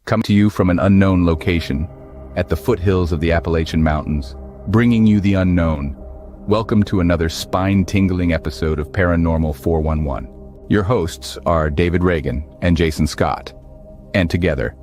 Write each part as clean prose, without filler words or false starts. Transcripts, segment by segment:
come to you from an unknown location, at the foothills of the Appalachian Mountains, bringing you the unknown. Welcome to another spine-tingling episode of Paranormal 411. Your hosts are David Reagan and Jason Scott, and together,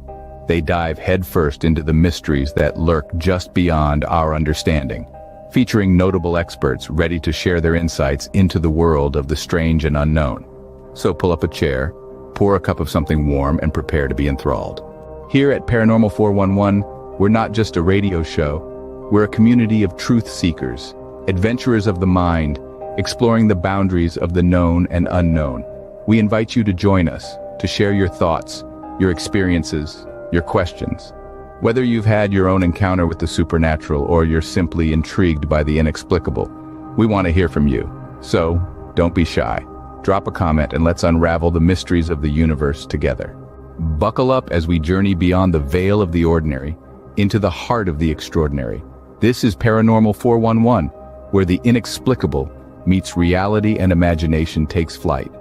they dive headfirst into the mysteries that lurk just beyond our understanding, featuring notable experts ready to share their insights into the world of the strange and unknown. So pull up a chair, pour a cup of something warm, and prepare to be enthralled. Here at Paranormal 411, we're not just a radio show, we're a community of truth seekers, adventurers of the mind, exploring the boundaries of the known and unknown. We invite you to join us, to share your thoughts, your experiences, your questions. Whether you've had your own encounter with the supernatural or you're simply intrigued by the inexplicable, we want to hear from you. So, don't be shy. Drop a comment and let's unravel the mysteries of the universe together. Buckle up as we journey beyond the veil of the ordinary, into the heart of the extraordinary. This is Paranormal 411, where the inexplicable meets reality and imagination takes flight.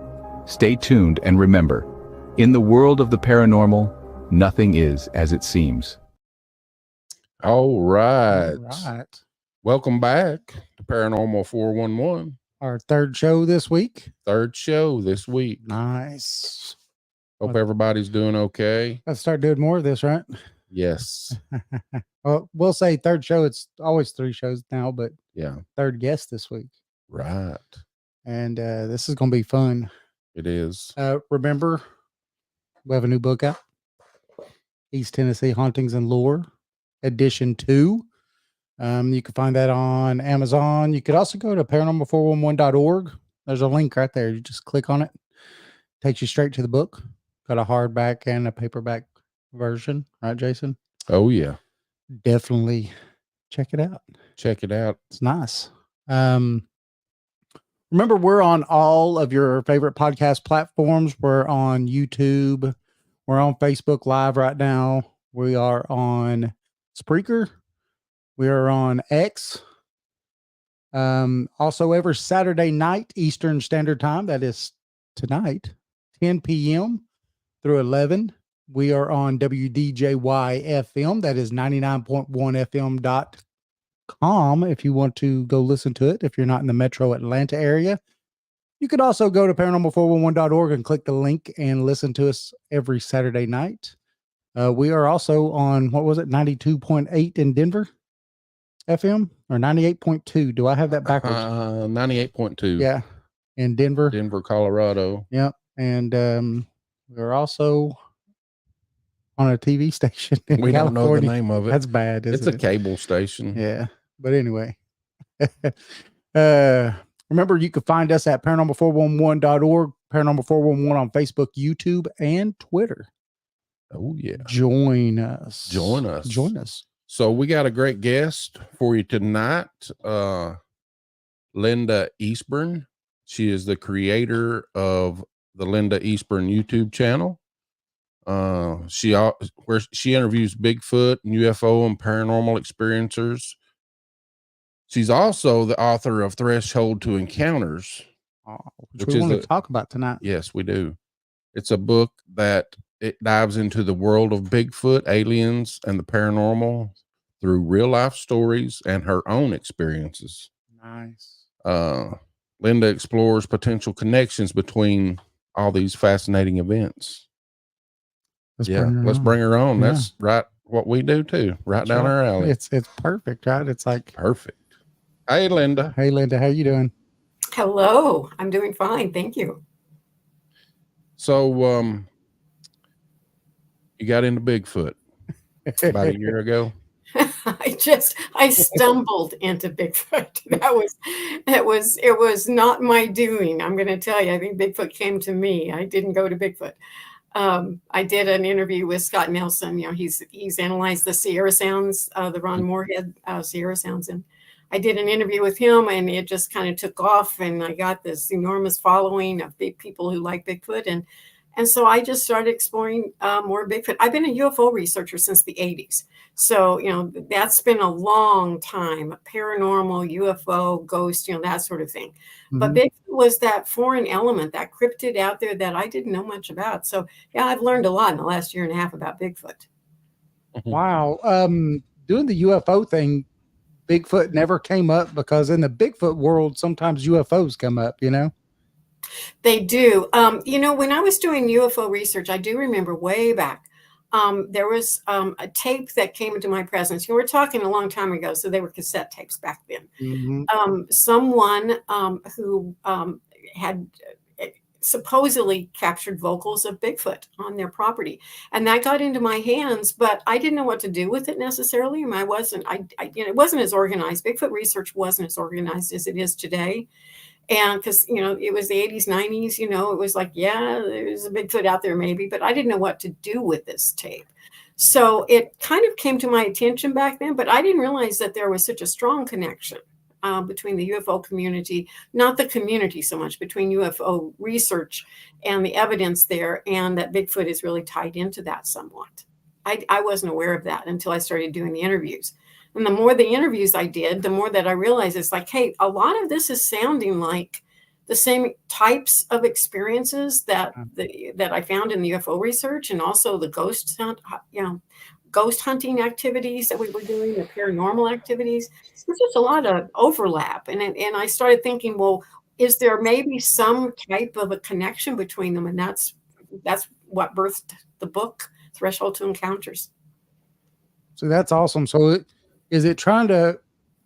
Stay tuned and remember, in the world of the paranormal, nothing is as it seems. All right. All right. Welcome back to Paranormal 411. Our third show this week. Third show this week. Nice. Hope everybody's doing okay. Let's start doing more of this, right? Yes. Well, we'll say third show. It's always 3 shows now, but Yeah. third guest this week. Right. And this is going to be fun. It is. Remember, we have a new book out. East Tennessee Hauntings and Lore, Edition 2. You can find that on Amazon. You could also go to paranormal411.org. There's a link right there. You just click on it. Takes you straight to the book. Got a hardback and a paperback version. Right, Jason? Oh, yeah. Definitely check it out. Check it out. It's nice. Remember, we're on all of your favorite podcast platforms. We're on YouTube. We're on Facebook Live right now. We are on Spreaker. We are on X. Also, every Saturday night, Eastern Standard Time, that is tonight, 10 p.m. through 11. We are on WDJY FM. That is 99.1fm.com if you want to go listen to it. If you're not in the metro Atlanta area, you could also go to paranormal411.org and click the link and listen to us every Saturday night. We are also on, 92.8 in Denver FM or 98.2. Do I have that backwards? 98.2. Yeah. In Denver, Colorado. Yep. And we're also on a TV station in We don't California. know the name of it. That's bad. It's a cable station. Yeah. But anyway, remember, you can find us at paranormal411.org, Paranormal 411 on Facebook, YouTube, and Twitter. Oh, yeah. Join us. Join us. Join us. So we got a great guest for you tonight. Linda Eastburn. She is the creator of the Linda Eastburn YouTube channel. She interviews Bigfoot, UFO, and paranormal experiencers. She's also the author of Threshold to Encounters, Which we want to talk about tonight. Yes, we do. It's a book that it dives into the world of Bigfoot, aliens, and the paranormal through real life stories and her own experiences. Nice. Linda explores potential connections between all these fascinating events. Let's bring her on. Yeah. That's right. What we do too. Right down our alley. It's perfect, right? It's like perfect. Hey, Linda. Hey, Linda. How you doing? Hello. I'm doing fine. Thank you. So, you got into Bigfoot about a year ago. I stumbled into Bigfoot. It was not my doing. I'm going to tell you, I think Bigfoot came to me. I didn't go to Bigfoot. I did an interview with Scott Nelson. You know, he's analyzed the Sierra Sounds, the Ron Moorhead Sierra Sounds. And I did an interview with him and it just kind of took off and I got this enormous following of big people who like Bigfoot. And so I just started exploring more Bigfoot. I've been a UFO researcher since the 80s. So, you know, that's been a long time, paranormal, UFO, ghost, you know, that sort of thing. Mm-hmm. But Bigfoot was that foreign element, that cryptid out there that I didn't know much about. So, yeah, I've learned a lot in the last year and a half about Bigfoot. Wow. Doing the UFO thing, Bigfoot never came up because in the Bigfoot world, sometimes UFOs come up, you know? They do. When I was doing UFO research, I do remember way back, there was a tape that came into my presence. We're talking a long time ago, so they were cassette tapes back then. Mhm. Someone who had supposedly captured vocals of Bigfoot on their property, and that got into my hands, but I didn't know what to do with it necessarily. And it wasn't as organized. Bigfoot research wasn't as organized as it is today. And because, it was the 80s, 90s, it was like, yeah, there's a Bigfoot out there maybe, but I didn't know what to do with this tape. So it kind of came to my attention back then, but I didn't realize that there was such a strong connection between the UFO community, not the community so much, between UFO research and the evidence there, and that Bigfoot is really tied into that somewhat. I wasn't aware of that until I started doing the interviews. And the more the interviews I did, the more that I realized it's like, hey, a lot of this is sounding like the same types of experiences that I found in the UFO research, and also the ghost hunting activities that we were doing, the paranormal activities. There's just a lot of overlap. And I started thinking, well, is there maybe some type of a connection between them? And that's what birthed the book, Threshold to Encounters. So that's awesome. So is it trying to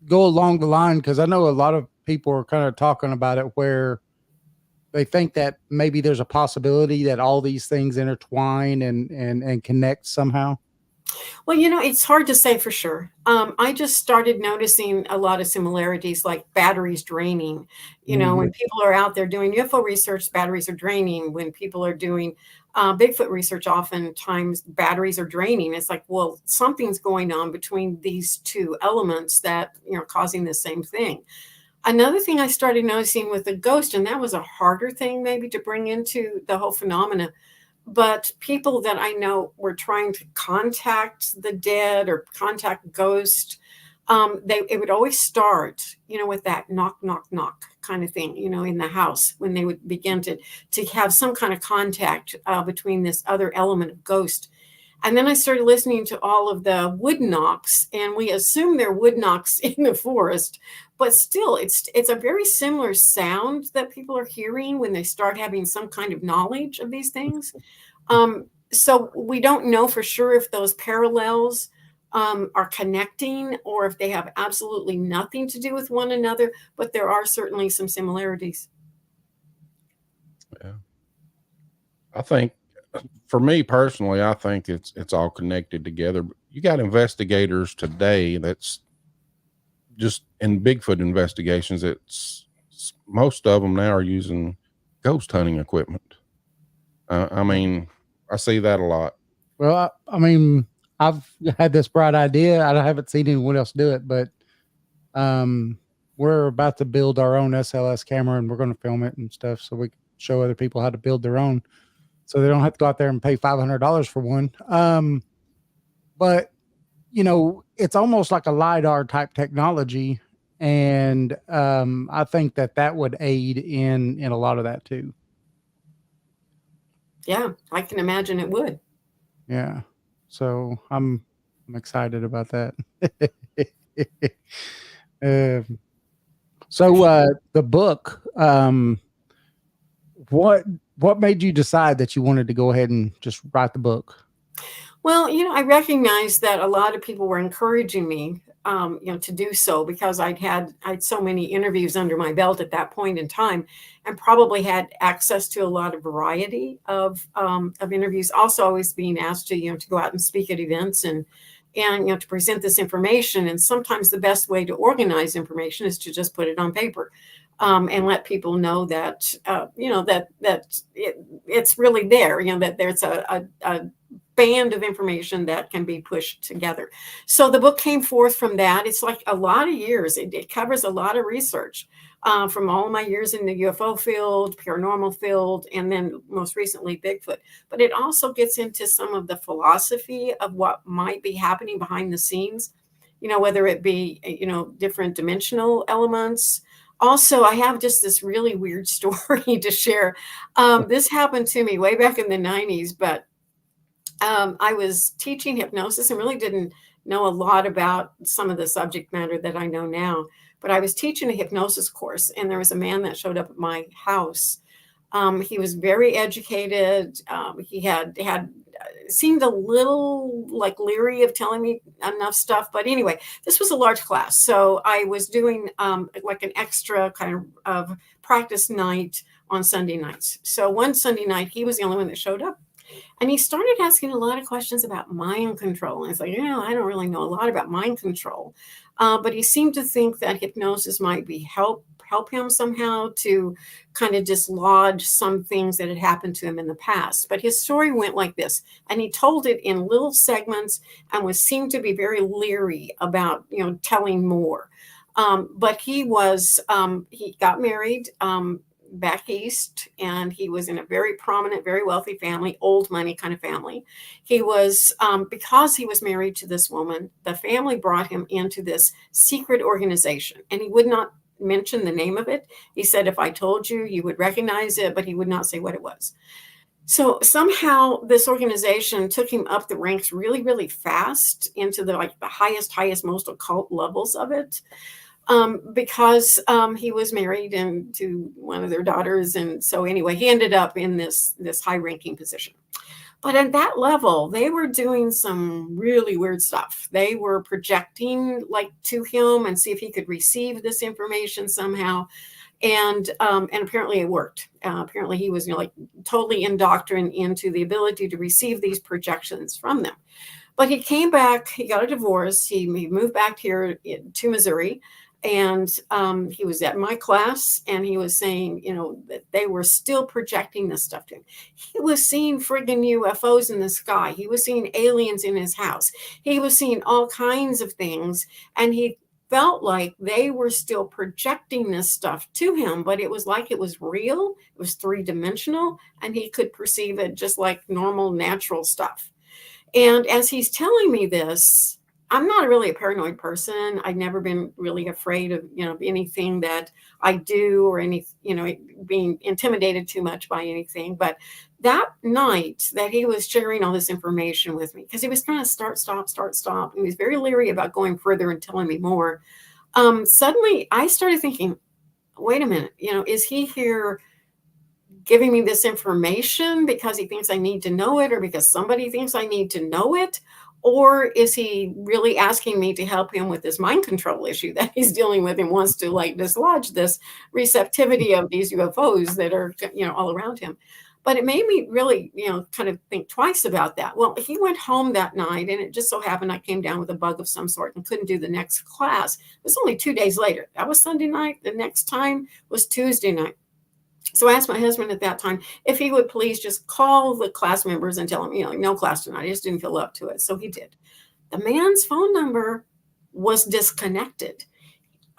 go along the line? Because I know a lot of people are kind of talking about it where they think that maybe there's a possibility that all these things intertwine and connect somehow. Well, it's hard to say for sure. I just started noticing a lot of similarities, like batteries draining. When people are out there doing UFO research, batteries are draining. When people are doing Bigfoot research, oftentimes batteries are draining. It's like, well, something's going on between these two elements that, causing the same thing. Another thing I started noticing with the ghost, and that was a harder thing maybe to bring into the whole phenomena, but people that I know were trying to contact the dead or contact ghosts, it would always start, with that knock, knock, knock kind of thing, in the house, when they would begin to have some kind of contact between this other element of ghost. And then I started listening to all of the wood knocks, and we assume they're wood knocks in the forest, but still it's a very similar sound that people are hearing when they start having some kind of knowledge of these things. So we don't know for sure if those parallels are connecting or if they have absolutely nothing to do with one another, but there are certainly some similarities. Yeah. I think, for me personally, I think it's all connected together. You got investigators today that's just in Bigfoot investigations. Most of them now are using ghost hunting equipment. I mean, I see that a lot. Well, I mean, I've had this bright idea. I haven't seen anyone else do it, but we're about to build our own SLS camera, and we're going to film it and stuff so we can show other people how to build their own, so they don't have to go out there and pay $500 for one. But it's almost like a LiDAR type technology, and I think that would aid in a lot of that too. Yeah, I can imagine it would. Yeah. So I'm excited about that. So the book, what made you decide that you wanted to go ahead and just write the book? Well, I recognized that a lot of people were encouraging me, to do so, because I had so many interviews under my belt at that point in time, and probably had access to a lot of variety of interviews. Also, always being asked to go out and speak at events and to present this information. And sometimes the best way to organize information is to just put it on paper. And let people know that it's really there. That there's a band of information that can be pushed together. So the book came forth from that. It's like a lot of years. It covers a lot of research from all of my years in the UFO field, paranormal field, and then most recently Bigfoot. But it also gets into some of the philosophy of what might be happening behind the scenes, whether it be, different dimensional elements. Also, I have just this really weird story to share. This happened to me way back in the 90s, but I was teaching hypnosis and really didn't know a lot about some of the subject matter that I know now. But I was teaching a hypnosis course, and there was a man that showed up at my house. He was very educated. He had seemed a little like leery of telling me enough stuff. But anyway, this was a large class, so I was doing like an extra kind of practice night on Sunday nights. So one Sunday night, he was the only one that showed up. And he started asking a lot of questions about mind control. And it's like, I don't really know a lot about mind control. But he seemed to think that hypnosis might be help him somehow to kind of dislodge some things that had happened to him in the past. But his story went like this, and he told it in little segments and seemed to be very leery about, telling more. But he got married back east, and he was in a very prominent, very wealthy family, old money kind of family. He was, because he was married to this woman, the family brought him into this secret organization, and he would not mention the name of it. He said, if I told you, you would recognize it, but he would not say what it was. So somehow this organization took him up the ranks really, really fast into the highest, most occult levels of it. Because he was married to one of their daughters. And so anyway, he ended up in this high-ranking position. But at that level, they were doing some really weird stuff. They were projecting to him and see if he could receive this information somehow. And apparently it worked. Apparently he was totally indoctrinated into the ability to receive these projections from them. But he came back, he got a divorce, he moved back here to Missouri. And he was at my class, and he was saying, that they were still projecting this stuff to him. He was seeing friggin' UFOs in the sky. He was seeing aliens in his house. He was seeing all kinds of things. And he felt like they were still projecting this stuff to him, but it was like it was real. It was three-dimensional, and he could perceive it just like normal, natural stuff. And as he's telling me this, I'm not really a paranoid person. I've never been really afraid of, anything that I do or being intimidated too much by anything. But that night that he was sharing all this information with me, because he was kind of start, stop. And he was very leery about going further and telling me more. Suddenly I started thinking, wait a minute, is he here giving me this information because he thinks I need to know it, or because somebody thinks I need to know it? Or is he really asking me to help him with this mind control issue that he's dealing with and wants to dislodge this receptivity of these UFOs that are, all around him? But it made me really, kind of think twice about that. Well, he went home that night, and it just so happened I came down with a bug of some sort and couldn't do the next class. It was only 2 days later. That was Sunday night. The next time was Tuesday night. So I asked my husband at that time if he would please just call the class members and tell them, no class tonight. I just didn't feel up to it. So he did. The man's phone number was disconnected.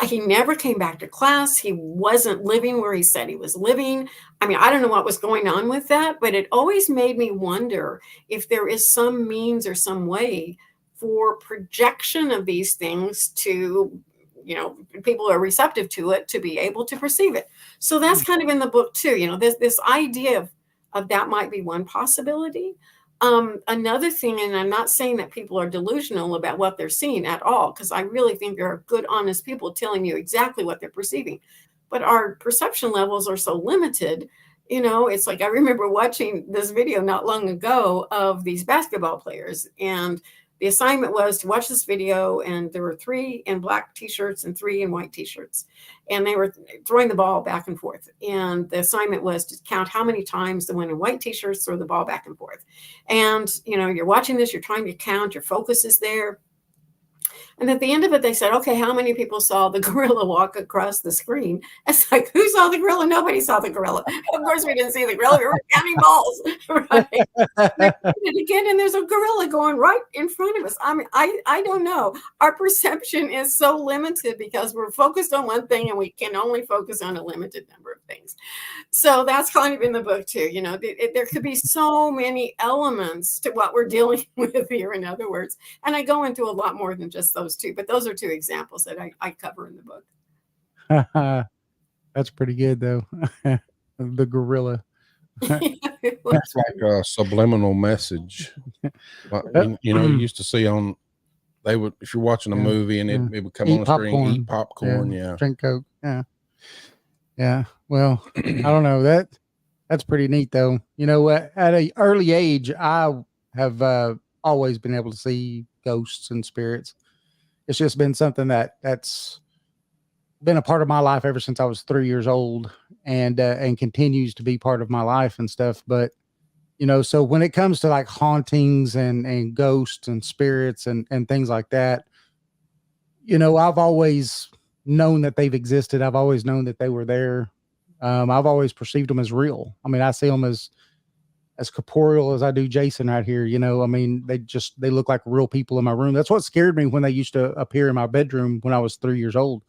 He never came back to class. He wasn't living where he said he was living. I mean, I don't know what was going on with that, but it always made me wonder if there is some means or some way for projection of these things to people are receptive to it, to be able to perceive it. So that's kind of in the book too. This idea of that might be one possibility. Another thing, and I'm not saying that people are delusional about what they're seeing at all, because I really think there are good, honest people telling you exactly what they're perceiving. But our perception levels are so limited. It's like I remember watching this video not long ago of these basketball players, and the assignment was to watch this video, and there were 3 in black t-shirts and 3 in white t-shirts, and they were throwing the ball back and forth. And the assignment was to count how many times the one in white t-shirts throw the ball back and forth. And, you're watching this, you're trying to count, your focus is there. And at the end of it, they said, okay, how many people saw the gorilla walk across the screen? It's like, who saw the gorilla? Nobody saw the gorilla. Of course, we didn't see the gorilla. We were counting balls, right? They did it again, and there's a gorilla going right in front of us. I mean, I don't know. Our perception is so limited because we're focused on one thing, and we can only focus on a limited number of things. So that's kind of in the book too. There could be so many elements to what we're dealing with here, in other words. And I go into a lot more than just those two, but those are 2 examples that I cover in the book. That's pretty good though. The gorilla. It was It's like a subliminal message. Like, you used to see on, they would, if you're watching a movie and it would come Eat on the screen, popcorn. eat popcorn. Yeah. Drink Coke. Yeah. Yeah. Well, I don't know. That's pretty neat though. You know, at an early age, I have always been able to see ghosts and spirits. It's just been something that's been a part of my life ever since I was 3 years old, and continues to be part of my life and stuff. But, you know, so when it comes to like hauntings and ghosts and spirits and things like that, you know, I've always known that they've existed. I've always known that they were there. I've always perceived them as real. I mean, I see them as corporeal as I do Jason right here. You know, I mean, they look like real people in my room. That's what scared me when they used to appear in my bedroom when I was 3 years old,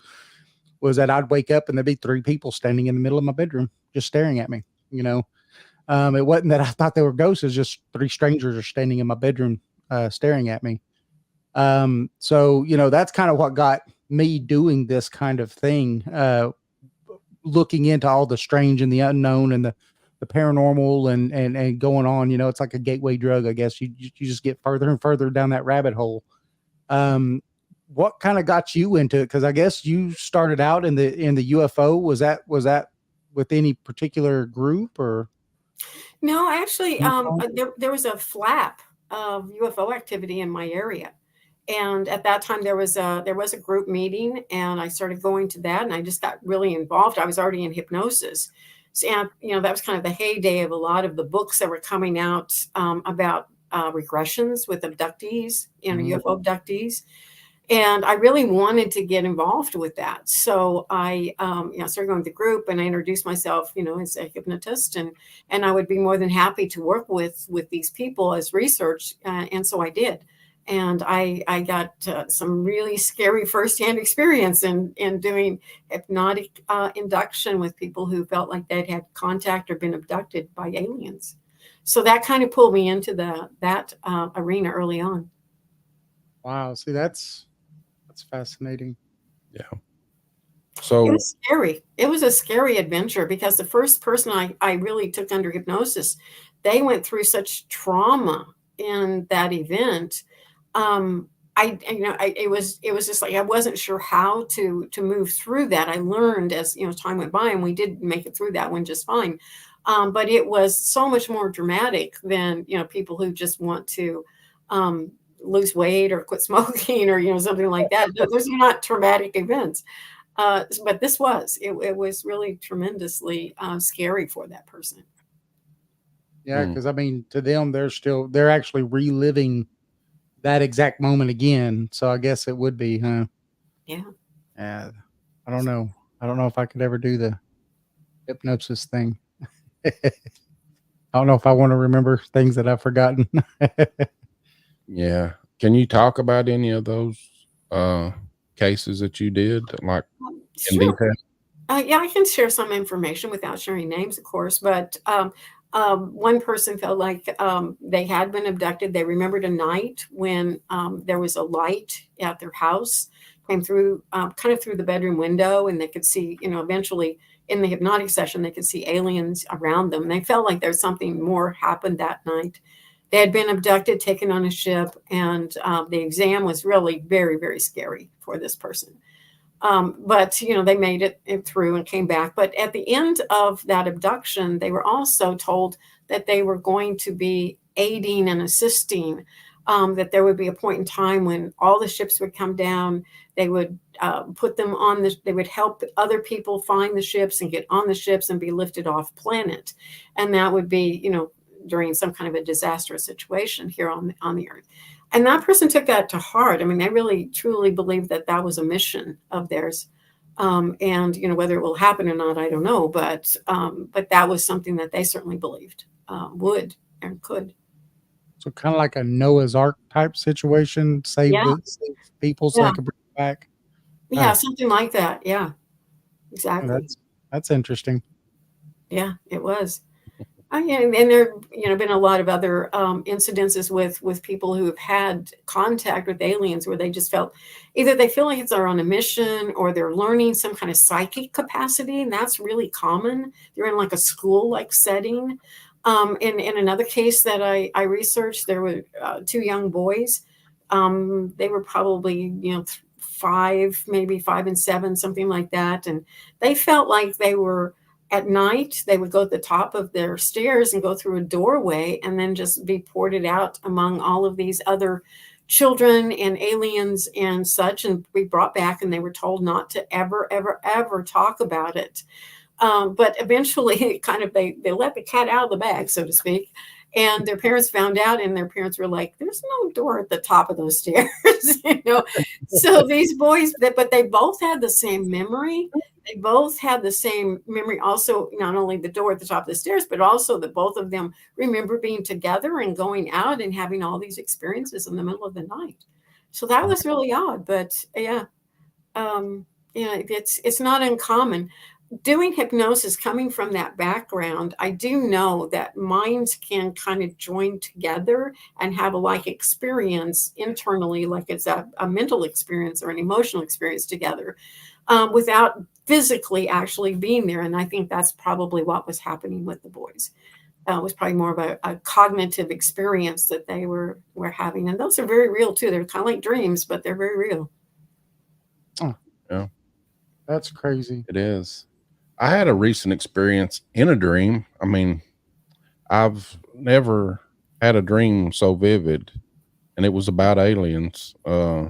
was that I'd wake up and there'd be 3 people standing in the middle of my bedroom, just staring at me. You know, it wasn't that I thought they were ghosts. It's just 3 strangers are standing in my bedroom, staring at me. So, you know, that's kind of what got me doing this kind of thing, looking into all the strange and the unknown and the paranormal and going on. You know, it's like a gateway drug, I guess. You just get further and further down that rabbit hole. What kind of got you into it? Because I guess you started out in the UFO. Was that with any particular group or? No, actually, there was a flap of UFO activity in my area. And at that time there was a group meeting, and I started going to that, and I just got really involved. I was already in hypnosis. So, and, you know, that was kind of the heyday of a lot of the books that were coming out about regressions with abductees, you know, UFO abductees. And I really wanted to get involved with that. So I started going to the group, and I introduced myself, you know, as a hypnotist, and I would be more than happy to work with these people as research. And so I did. And I got some really scary firsthand experience in doing hypnotic induction with people who felt like they'd had contact or been abducted by aliens. So that kind of pulled me into that arena early on. Wow. See, that's fascinating. Yeah. So it was scary. It was a scary adventure because the first person I really took under hypnosis, they went through such trauma in that event. It was just like I wasn't sure how to move through that. I learned as, you know, time went by, and we did make it through that one just fine. But it was so much more dramatic than, you know, people who just want to lose weight or quit smoking or, you know, something like that. Those are not traumatic events. But this was it was really tremendously scary for that person. Yeah, because I mean, to them, they're actually reliving that exact moment again. So I guess it would be, huh? Yeah. Yeah. I don't know. I don't know if I could ever do the hypnosis thing. I don't know if I want to remember things that I've forgotten. Yeah. Can you talk about any of those cases that you did, like in Sure. detail? Yeah, I can share some information without sharing names, of course, but one person felt like they had been abducted. They remembered a night when there was a light at their house, came through kind of through the bedroom window, and they could see, you know, eventually in the hypnotic session, they could see aliens around them. They felt like there's something more happened that night. They had been abducted, taken on a ship, and the exam was really very, very scary for this person. But, you know, they made it through and came back. But at the end of that abduction, they were also told that they were going to be aiding and assisting, that there would be a point in time when all the ships would come down. They would put them on they would help other people find the ships and get on the ships and be lifted off planet. And that would be, you know, during some kind of a disastrous situation here on the earth. And that person took that to heart. I mean, they really truly believed that that was a mission of theirs. And, you know, whether it will happen or not, I don't know. But that was something that they certainly believed would and could. So kind of like a Noah's Ark type situation, save people so they can bring it back. Yeah, something like that. Yeah, exactly. That's interesting. Yeah, it was. Yeah, and there, you know, been a lot of other incidences with people who have had contact with aliens where they just felt either they feel like they're on a mission or they're learning some kind of psychic capacity, and that's really common. They're in like a school-like setting, In another case that I researched, there were two young boys. They were probably, 5, maybe 5 and 7, something like that. And they felt like they were at night, they would go to the top of their stairs and go through a doorway and then just be ported out among all of these other children and aliens and such, and be brought back, and they were told not to ever, ever, ever talk about it. But eventually they let the cat out of the bag, so to speak. And their parents found out, and their parents were like, there's no door at the top of those stairs, So these boys, but they both had the same memory. They both had the same memory, also, not only the door at the top of the stairs, but also that both of them remember being together and going out and having all these experiences in the middle of the night. So that was really odd, but yeah, it's not uncommon. Doing hypnosis, coming from that background, I do know that minds can kind of join together and have a like experience internally, like it's a mental experience or an emotional experience together, without physically actually being there. And I think that's probably what was happening with the boys. It was probably more of a cognitive experience that they were having. And those are very real too. They're kind of like dreams, but they're very real. Oh, yeah, that's crazy. It is. I had a recent experience in a dream. I mean, I've never had a dream so vivid, and it was about aliens. I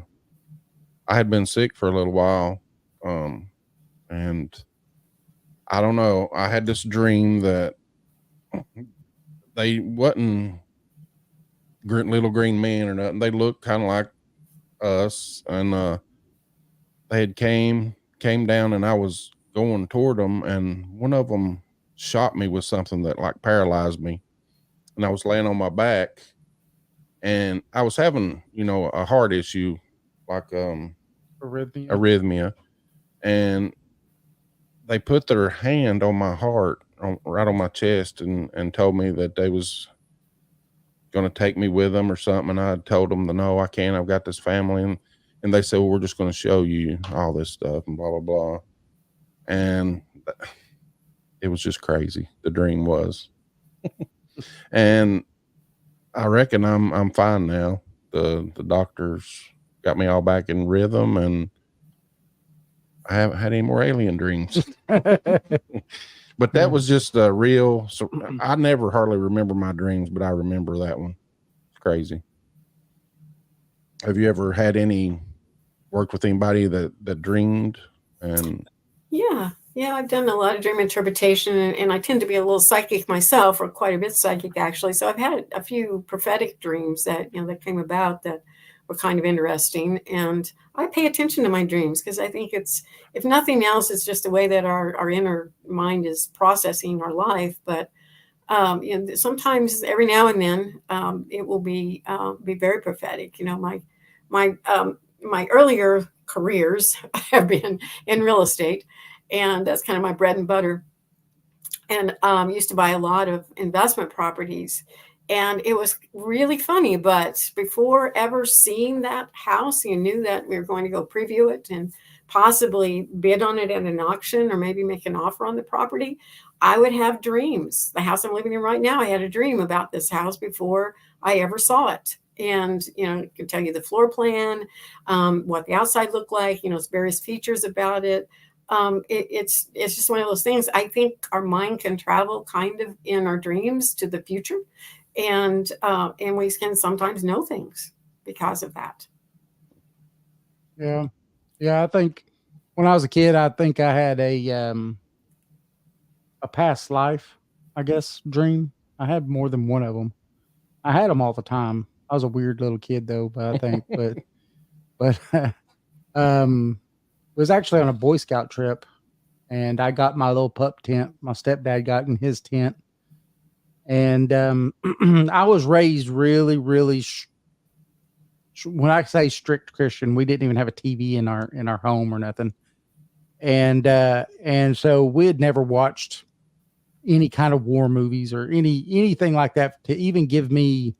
had been sick for a little while, and I don't know. I had this dream that they wasn't little green men or nothing. They looked kind of like us, and they had came down, and I was going toward them, and one of them shot me with something that like paralyzed me, and I was laying on my back, and I was having a heart issue, like arrhythmia, and they put their hand on my heart, right on my chest, and told me that they was going to take me with them or something. And I told them, no, I can't, I've got this family. And they said, well, we're just going to show you all this stuff and blah, blah, blah. And it was just crazy. The dream was. And I reckon I'm fine now. The doctors got me all back in rhythm, and I haven't had any more alien dreams. But that was just a real. So I never hardly remember my dreams, but I remember that one. It's crazy. Have you ever had any worked with anybody that dreamed? And yeah, I've done a lot of dream interpretation, and I tend to be a little psychic myself, or quite a bit psychic actually. So I've had a few prophetic dreams that that came about that were kind of interesting, and I pay attention to my dreams because I think it's, if nothing else, it's just a way that our inner mind is processing our life. But sometimes, every now and then, it will be very prophetic. My earlier careers have been in real estate, and that's kind of my bread and butter. And used to buy a lot of investment properties. And it was really funny, but before ever seeing that house, you knew that we were going to go preview it and possibly bid on it at an auction, or maybe make an offer on the property. I would have dreams. The house I'm living in right now, I had a dream about this house before I ever saw it. And, it can tell you the floor plan, what the outside looked like, various features about it. It's just one of those things. I think our mind can travel kind of in our dreams to the future. And we can sometimes know things because of that. Yeah. I think when I was a kid, I think I had a past life, I guess, dream. I had more than one of them. I had them all the time. I was a weird little kid though, but I think, but it was actually on a Boy Scout trip, and I got my little pup tent. My stepdad got in his tent. And I was raised really, really, when I say strict Christian, we didn't even have a TV in our home or nothing. And so we had never watched any kind of war movies or anything like that to even give me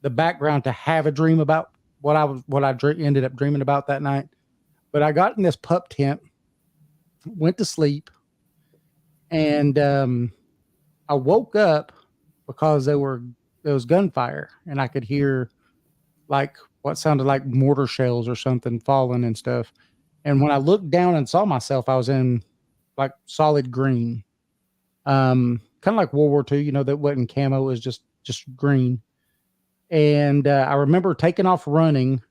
the background to have a dream about what I ended up dreaming about that night. But I got in this pup tent, went to sleep, and I woke up because there was gunfire, and I could hear like what sounded like mortar shells or something falling and stuff. And when I looked down and saw myself, I was in like solid green, kind of like World War II. You know, that wasn't camo; it was just green. And I remember taking off running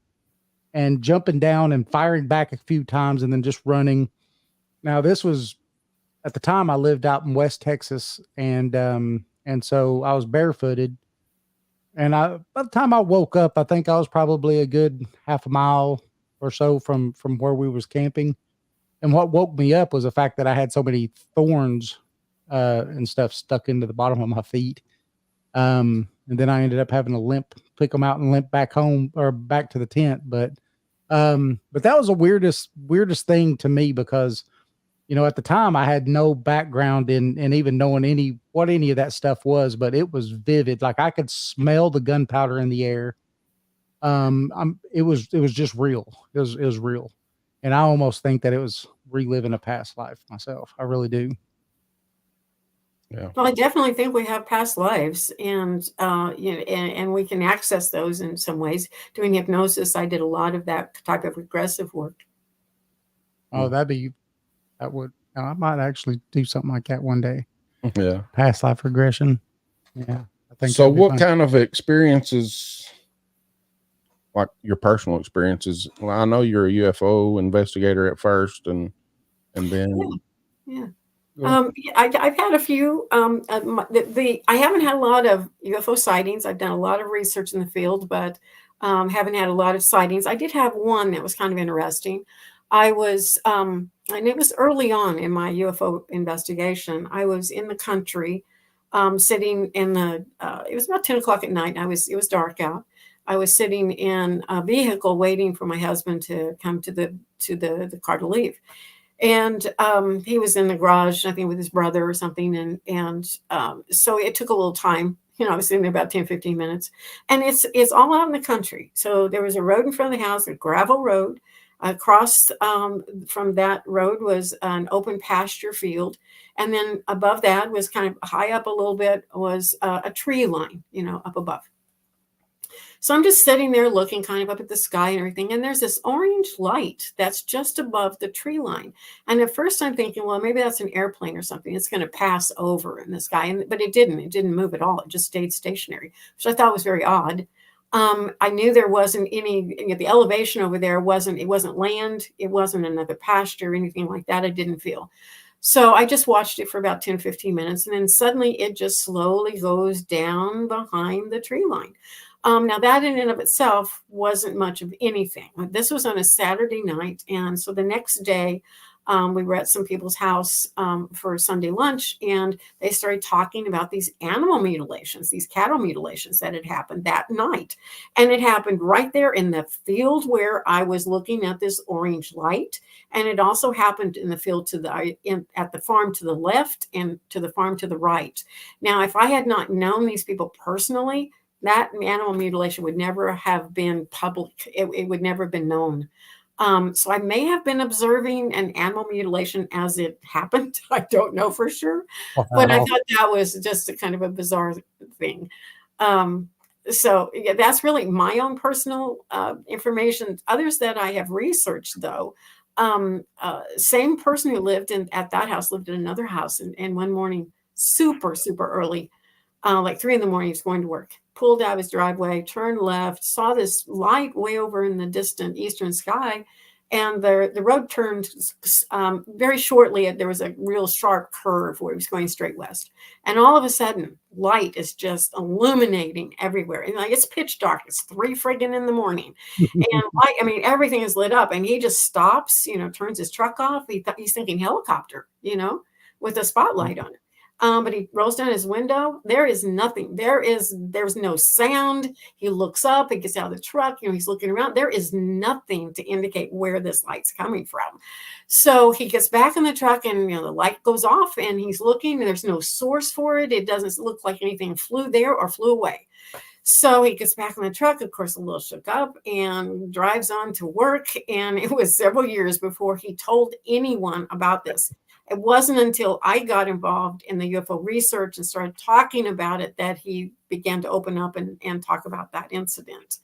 and jumping down and firing back a few times, and then just running. Now, this was at the time I lived out in West Texas, and so I was barefooted. And by the time I woke up, I think I was probably a good half a mile or so from where we was camping. And what woke me up was the fact that I had so many thorns and stuff stuck into the bottom of my feet. And then I ended up having to pick them out and limp back home or back to the tent. But that was the weirdest thing to me, because, you know, at the time I had no background in even knowing what any of that stuff was, but it was vivid. Like I could smell the gunpowder in the air. It was just real. It was real. And I almost think that it was reliving a past life myself. I really do. Yeah. Well, I definitely think we have past lives, and you know, and we can access those in some ways. Doing hypnosis, I did a lot of that type of regressive work. Oh, I might actually do something like that one day. Yeah. Past life regression. Yeah. I think So that'd be what fun. kind of experiences, like your personal experiences? Well, I know you're a UFO investigator at first, and then Yeah. I've had a few. I haven't had a lot of UFO sightings. I've done a lot of research in the field, but haven't had a lot of sightings. I did have one that was kind of interesting. I was, and it was early on in my UFO investigation. I was in the country, sitting in it was about 10 o'clock at night. It was dark out. I was sitting in a vehicle waiting for my husband to come to the car to leave. And he was in the garage, I think, with his brother or something. And so it took a little time. You know, I was sitting there about 10, 15 minutes. And it's all out in the country. So there was a road in front of the house, a gravel road. Across from that road was an open pasture field. And then above that was kind of high up a little bit was a tree line, you know, up above. So I'm just sitting there looking kind of up at the sky and everything. And there's this orange light that's just above the tree line. And at first I'm thinking, well, maybe that's an airplane or something. It's going to pass over in the sky. But it didn't. It didn't move at all. It just stayed stationary, which I thought was very odd. I knew there wasn't any, you know, the elevation over there it wasn't land. It wasn't another pasture or anything like that. I didn't feel. So I just watched it for about 10, 15 minutes. And then suddenly it just slowly goes down behind the tree line. Now that in and of itself wasn't much of anything. This was on a Saturday night. And so the next day, we were at some people's house for Sunday lunch, and they started talking about these animal mutilations, these cattle mutilations that had happened that night. And it happened right there in the field where I was looking at this orange light. And it also happened in the field at the farm to the left and to the farm to the right. Now, if I had not known these people personally, that animal mutilation would never have been public. It would never have been known. So I may have been observing an animal mutilation as it happened. I don't know for sure, but I thought that was just a kind of a bizarre thing. So yeah, that's really my own personal information. Others that I have researched, though, same person who lived at that house lived in another house, and one morning, super, super early, like 3 a.m, he was going to work, pulled out his driveway, turned left, saw this light way over in the distant eastern sky, and the road turned very shortly. There was a real sharp curve where he was going straight west, and all of a sudden, light is just illuminating everywhere. And like it's pitch dark. It's 3 friggin' in the morning, and light. I mean, everything is lit up, and he just stops. You know, turns his truck off. He's thinking helicopter. You know, with a spotlight on it. But he rolls down his window. There is nothing. There's no sound. He looks up. He gets out of the truck. You know, he's looking around. There is nothing to indicate where this light's coming from. So he gets back in the truck, and you know the light goes off, and he's looking. And there's no source for it. It doesn't look like anything flew there or flew away. So he gets back in the truck, of course, a little shook up, and drives on to work. And it was several years before he told anyone about this. it wasn't until I got involved in the UFO research and started talking about it that he began to open up and talk about that incident.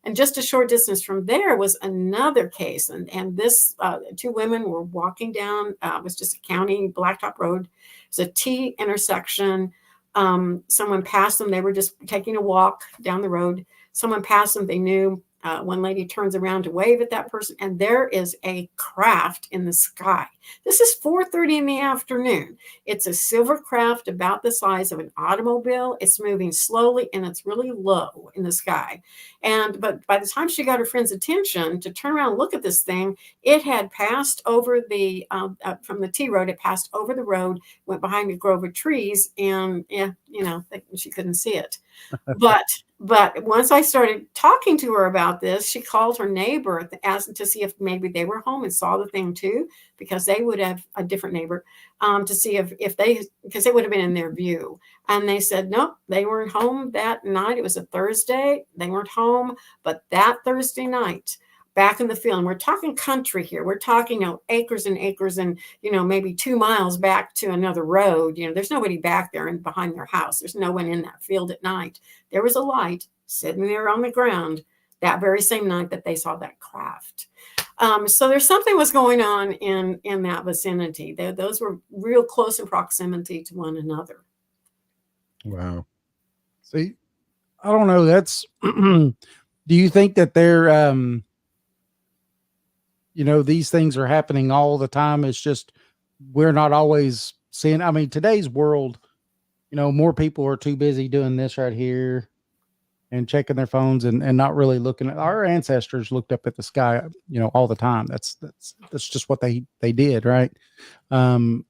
And just a short distance from there was another case. And this, two women were walking down, it was just a county blacktop road. It was a T intersection. Someone passed them. They were just taking a walk down the road. Someone passed them. They knew. One lady turns around to wave at that person, and there is a craft in the sky. This is 4:30 in the afternoon. It's a silver craft about the size of an automobile. It's moving slowly, and it's really low in the sky. But by the time she got her friend's attention to turn around and look at this thing, it had passed over the from the T road. It passed over the road, went behind a grove of trees, and she couldn't see it. But once I started talking to her about this, she called her neighbor to see if maybe they were home and saw the thing too, because they would have a different neighbor to see because it would have been in their view. And they said, nope, they weren't home that night. It was a Thursday. They weren't home. But that Thursday night, back in the field, and we're talking country here. We're talking acres and acres and, maybe 2 miles back to another road. There's nobody back there and behind their house. There's no one in that field at night. There was a light sitting there on the ground that very same night that they saw that craft. So there's something was going on in that vicinity. Those were real close in proximity to one another. Wow. See, I don't know. That's, do you think that they're, these things are happening all the time? It's just, we're not always seeing, today's world, more people are too busy doing this right here and checking their phones and not really looking at. Our ancestors looked up at the sky, all the time. That's just what they did. Right. Do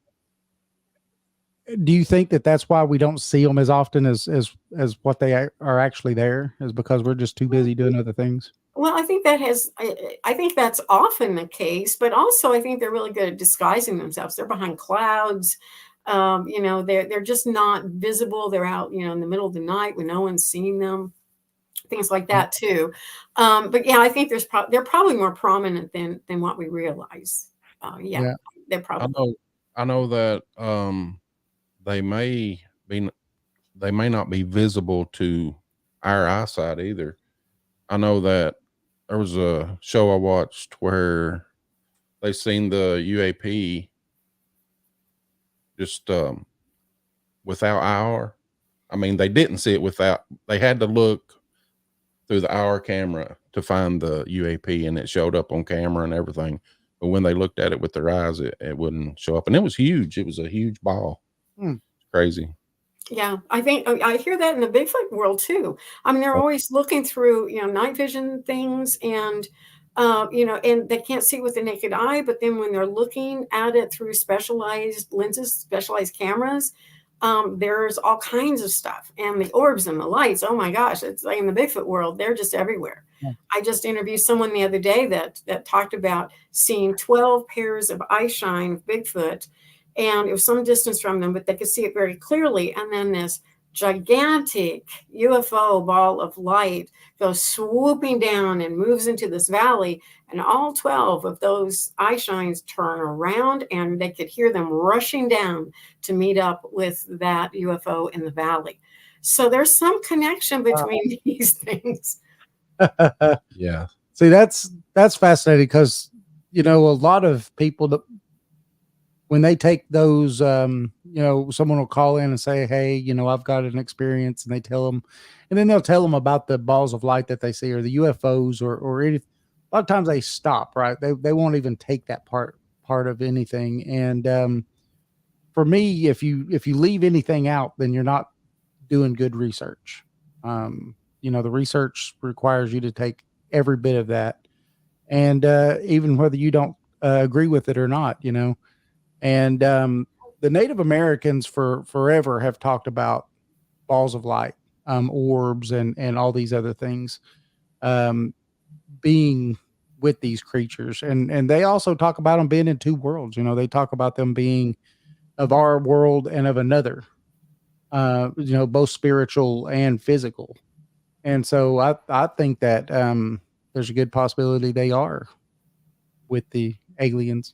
you think that that's why we don't see them as often as what they are actually there, is because we're just too busy doing other things? Well, I think I think that's often the case, but also I think they're really good at disguising themselves. They're behind clouds. They're just not visible. They're out, in the middle of the night when no one's seeing them, things like that too. But yeah, I think they're probably more prominent than what we realize. Yeah, they're probably. I know that they may not be visible to our eyesight either. I know that there was a show I watched where they seen the UAP just without IR. They didn't see it they had to look through the IR camera to find the UAP, and it showed up on camera and everything. But when they looked at it with their eyes, it wouldn't show up. And it was huge. It was a huge ball. Crazy. Yeah, I think I hear that in the Bigfoot world too. They're always looking through, night vision things and, and they can't see with the naked eye. But then when they're looking at it through specialized lenses, specialized cameras, there's all kinds of stuff. And the orbs and the lights, oh my gosh, it's like in the Bigfoot world, they're just everywhere. Yeah. I just interviewed someone the other day that talked about seeing 12 pairs of eye shine of Bigfoot. And it was some distance from them, but they could see it very clearly. And then this gigantic UFO ball of light goes swooping down and moves into this valley. And all 12 of those eye shines turn around, and they could hear them rushing down to meet up with that UFO in the valley. So there's some connection between these things. Yeah. See, that's fascinating because, a lot of people, when they take those, someone will call in and say, hey, I've got an experience, and they tell them, and then they'll tell them about the balls of light that they see or the UFOs or anything. A lot of times they stop, right? They won't even take that part of anything. And for me, if you leave anything out, then you're not doing good research. The research requires you to take every bit of that. And even whether you don't agree with it or not, And the Native Americans forever have talked about balls of light, orbs, and all these other things being with these creatures. And they also talk about them being in two worlds. They talk about them being of our world and of another, both spiritual and physical. And so I think that there's a good possibility they are with the aliens.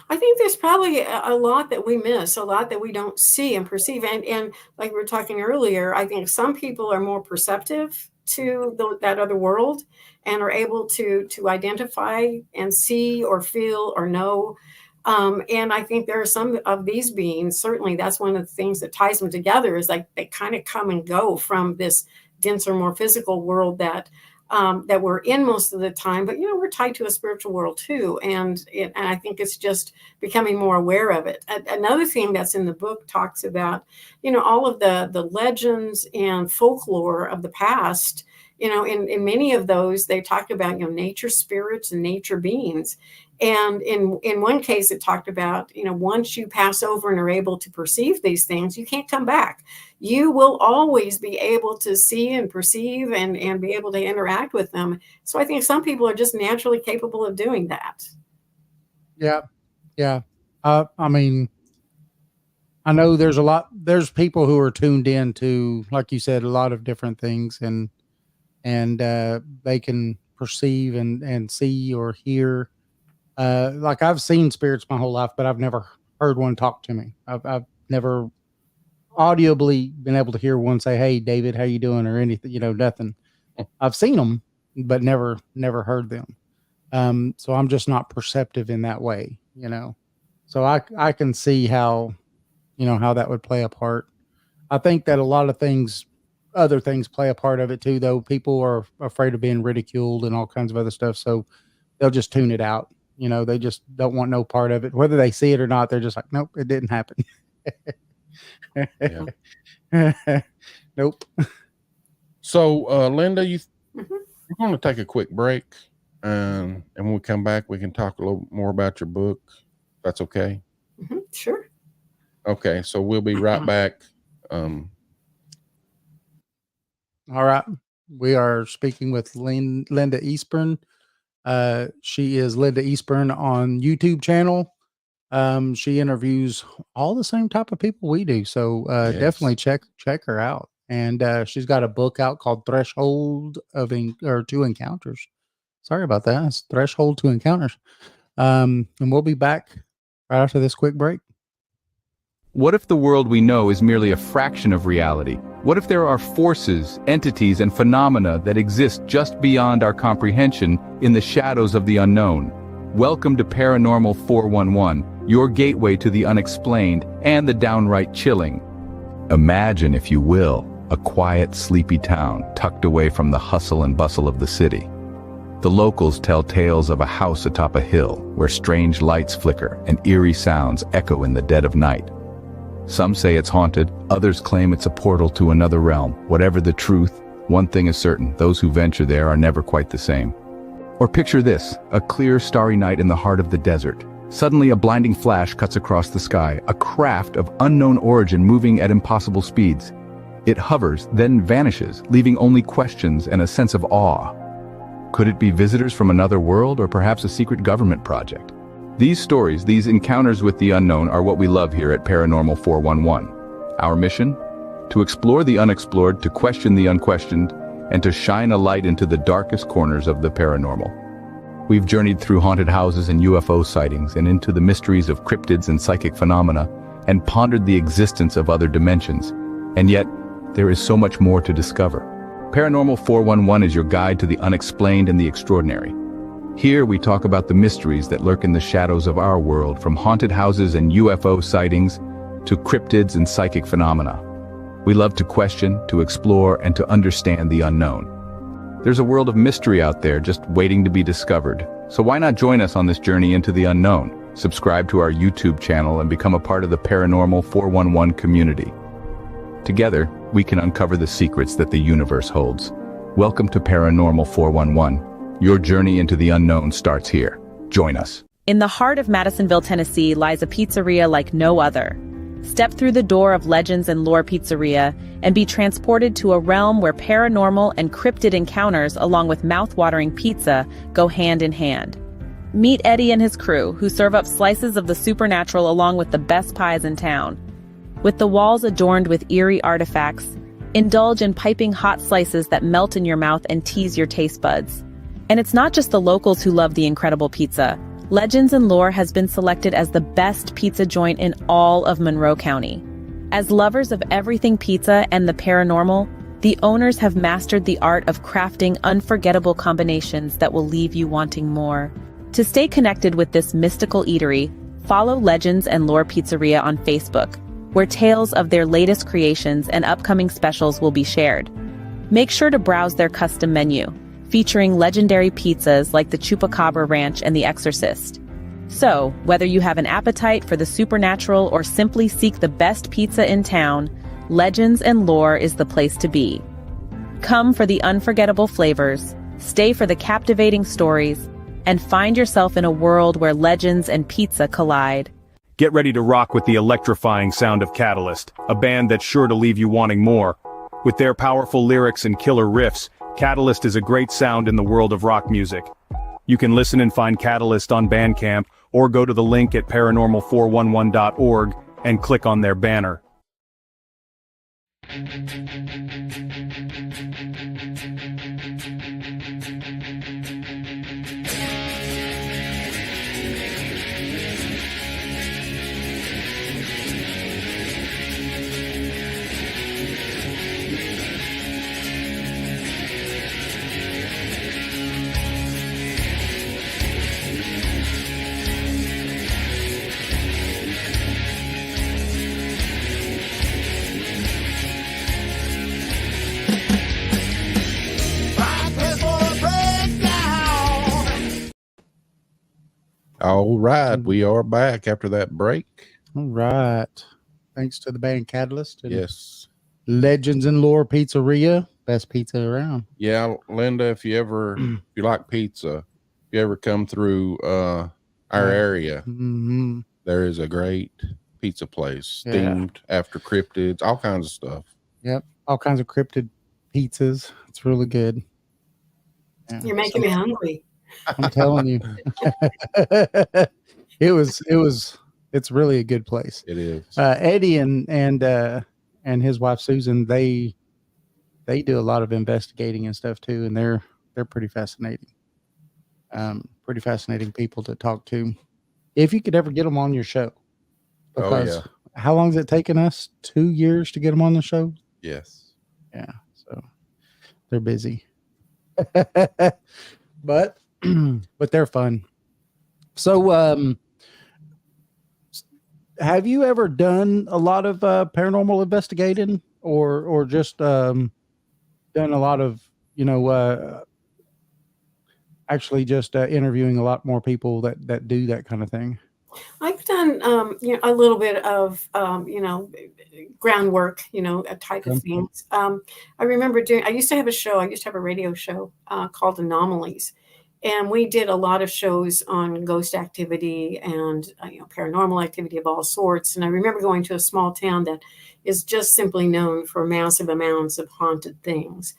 I think there's probably a lot that we miss, a lot that we don't see and perceive. And like we were talking earlier, I think some people are more perceptive to that other world and are able to identify and see or feel or know. And I think there are some of these beings, certainly that's one of the things that ties them together, is like they kind of come and go from this denser, more physical world that we're in most of the time. But, we're tied to a spiritual world too. And I think it's just becoming more aware of it. Another thing that's in the book talks about, all of the legends and folklore of the past. In many of those, they talked about, nature spirits and nature beings. And in one case, it talked about, once you pass over and are able to perceive these things, you can't come back. You will always be able to see and perceive and be able to interact with them. So I think some people are just naturally capable of doing that. Yeah. Yeah. I mean, I know there's people who are tuned in to, like you said, a lot of different things, and they can perceive and see or hear. Like I've seen spirits my whole life, but I've never heard one talk to me. I've never audibly been able to hear one say, "Hey, David, how you doing?" or anything, nothing. I've seen them, but never heard them. So I'm just not perceptive in that way, so I can see how that would play a part. I think that a lot of other things play a part of it too, though. People are afraid of being ridiculed and all kinds of other stuff. So they'll just tune it out. They just don't want no part of it, whether they see it or not. They're just like, nope, it didn't happen. Nope. So, Linda, we're going to take a quick break, and when we come back, we can talk a little more about your book. That's okay. Sure. Okay. So we'll be right back. All right. We are speaking with Linda Eastburn. She is Linda Eastburn on YouTube channel. She interviews all the same type of people we do. So Yes. Definitely check her out. And she's got a book out called Threshold to Encounters. Sorry about that. It's Threshold to Encounters. And we'll be back right after this quick break. What if the world we know is merely a fraction of reality? What if there are forces, entities, and phenomena that exist just beyond our comprehension in the shadows of the unknown? Welcome to Paranormal 411, your gateway to the unexplained and the downright chilling. Imagine, if you will, a quiet, sleepy town tucked away from the hustle and bustle of the city. The locals tell tales of a house atop a hill where strange lights flicker and eerie sounds echo in the dead of night. Some say it's haunted, others claim it's a portal to another realm. Whatever the truth, one thing is certain: those who venture there are never quite the same. Or picture this, a clear, starry night in the heart of the desert. Suddenly a blinding flash cuts across the sky, a craft of unknown origin moving at impossible speeds. It hovers, then vanishes, leaving only questions and a sense of awe. Could it be visitors from another world, or perhaps a secret government project? These stories, these encounters with the unknown, are what we love here at Paranormal 411. Our mission? To explore the unexplored, to question the unquestioned, and to shine a light into the darkest corners of the paranormal. We've journeyed through haunted houses and UFO sightings, and into the mysteries of cryptids and psychic phenomena, and pondered the existence of other dimensions. And yet, there is so much more to discover. Paranormal 411 is your guide to the unexplained and the extraordinary. Here we talk about the mysteries that lurk in the shadows of our world, from haunted houses and UFO sightings to cryptids and psychic phenomena. We love to question, to explore, and to understand the unknown. There's a world of mystery out there just waiting to be discovered. So why not join us on this journey into the unknown? Subscribe to our YouTube channel and become a part of the Paranormal 411 community. Together, we can uncover the secrets that the universe holds. Welcome to Paranormal 411. Your journey into the unknown starts here. Join us. In the heart of Madisonville, Tennessee, lies a pizzeria like no other. Step through the door of Legends and Lore Pizzeria and be transported to a realm where paranormal and cryptid encounters, along with mouth-watering pizza, go hand in hand. Meet Eddie and his crew, who serve up slices of the supernatural along with the best pies in town. With the walls adorned with eerie artifacts, indulge in piping hot slices that melt in your mouth and tease your taste buds. And it's not just the locals who love the incredible pizza. Legends and Lore has been selected as the best pizza joint in all of Monroe County. As lovers of everything pizza and the paranormal, the owners have mastered the art of crafting unforgettable combinations that will leave you wanting more. To stay connected with this mystical eatery, follow Legends and Lore Pizzeria on Facebook, where tales of their latest creations and upcoming specials will be shared. Make sure to browse their custom menu, featuring legendary pizzas like the Chupacabra Ranch and the Exorcist. So, whether you have an appetite for the supernatural or simply seek the best pizza in town, Legends and Lore is the place to be. Come for the unforgettable flavors, stay for the captivating stories, and find yourself in a world where legends and pizza collide. Get ready to rock with the electrifying sound of Catalyst, a band that's sure to leave you wanting more. With their powerful lyrics and killer riffs, Catalyst is a great sound in the world of rock music. You can listen and find Catalyst on Bandcamp, or go to the link at paranormal411.org and click on their banner. All right, we are back after that break. All right. Thanks to the band Catalyst. And Yes. Legends and Lore Pizzeria. Best pizza around. Yeah, Linda, if you like pizza, if you ever come through our area, Mm-hmm. there is a great pizza place Yeah. themed after cryptids, all kinds of stuff. Yep. All kinds of cryptid pizzas. It's really good. Yeah. You're making me hungry. I'm telling you. It's really a good place. It is. Eddie and his wife Susan, they do a lot of investigating and stuff too, and they're pretty fascinating. Pretty fascinating people to talk to. If you could ever get them on your show. Because how long has it taken us? 2 years to get them on the show? Yes. Yeah. So they're busy. but they're fun. So have you ever done a lot of paranormal investigating or just done a lot of, actually just interviewing a lot more people that do that kind of thing? I've done, a little bit of, groundwork, a type of things. I remember I used to have a radio show called Anomalies. And we did a lot of shows on ghost activity and paranormal activity of all sorts. And I remember going to a small town that is just simply known for massive amounts of haunted things.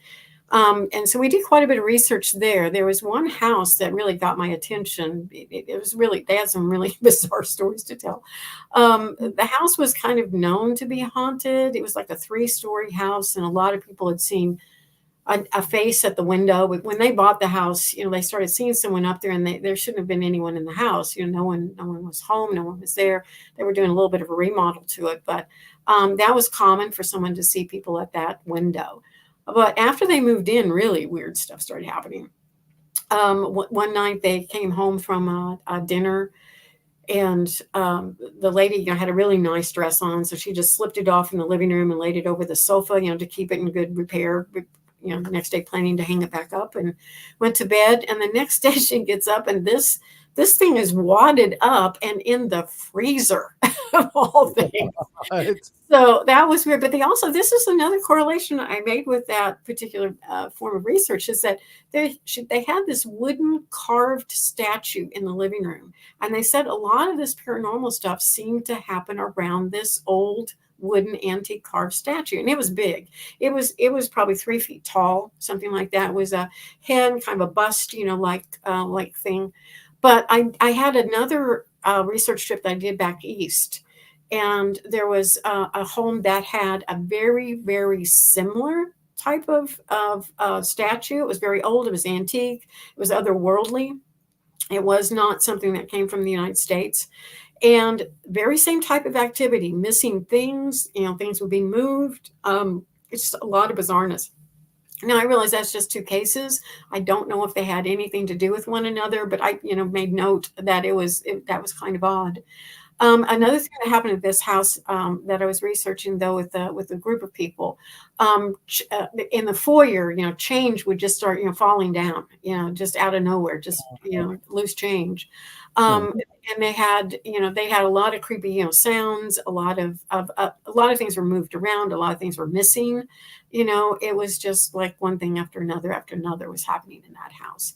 And so we did quite a bit of research there. There was one house that really got my attention. It was really, they had some really bizarre stories to tell. The house was kind of known to be haunted. It was like a 3-story house, and a lot of people had seen a face at the window. But when they bought the house, they started seeing someone up there, and there shouldn't have been anyone in the house. No one was home. No one was there. They were doing a little bit of a remodel to it, but that was common for someone to see people at that window. But after they moved in, really weird stuff started happening. One night they came home from a dinner, and the lady, had a really nice dress on, so she just slipped it off in the living room and laid it over the sofa, to keep it in good repair. The next day planning to hang it back up, and went to bed. And the next day she gets up, and this thing is wadded up and in the freezer of all things. So that was weird. But this is another correlation I made with that particular form of research, is that they had this wooden carved statue in the living room. And they said a lot of this paranormal stuff seemed to happen around this old wooden antique carved statue, and it was big. It was probably 3 feet tall, something like that. It was a head, kind of a bust, like thing. But I had another research trip that I did back east, and there was a home that had a very, very similar type of statue. It was very old. It was antique. It was otherworldly. It was not something that came from the United States. And very same type of activity, missing things, things were being moved. It's just a lot of bizarreness. Now I realize that's just two cases. I don't know if they had anything to do with one another, but I, made note that that was kind of odd. Another thing that happened at this house that I was researching, though, with a group of people, in the foyer, change would just start, falling down, just out of nowhere, just loose change. And they had a lot of creepy, sounds. A lot of things were moved around. A lot of things were missing. It was just like one thing after another was happening in that house.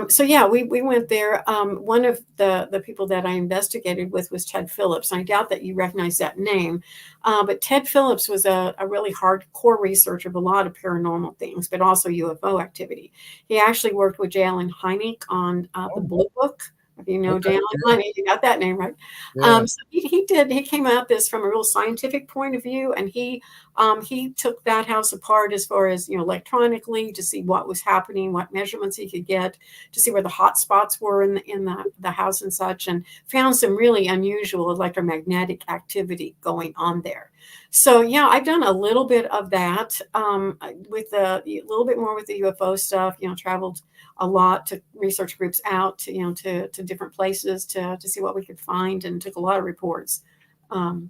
So yeah, we went there. One of the people that I investigated with was Ted Phillips. And I doubt that you recognize that name. But Ted Phillips was a really hardcore researcher of a lot of paranormal things, but also UFO activity. He actually worked with Jalen Hynek on the Blue Book. If you know Okay. Jalen Hynek, you got that name right. Yeah. So he came at this from a real scientific point of view, and he took that house apart as far as electronically to see what was happening, what measurements he could get, to see where the hot spots were in the house and such, and found some really unusual electromagnetic activity going on there. So yeah, I've done a little bit of that with a little bit more with the UFO stuff. Traveled a lot, to research groups out to different places to see what we could find, and took a lot of reports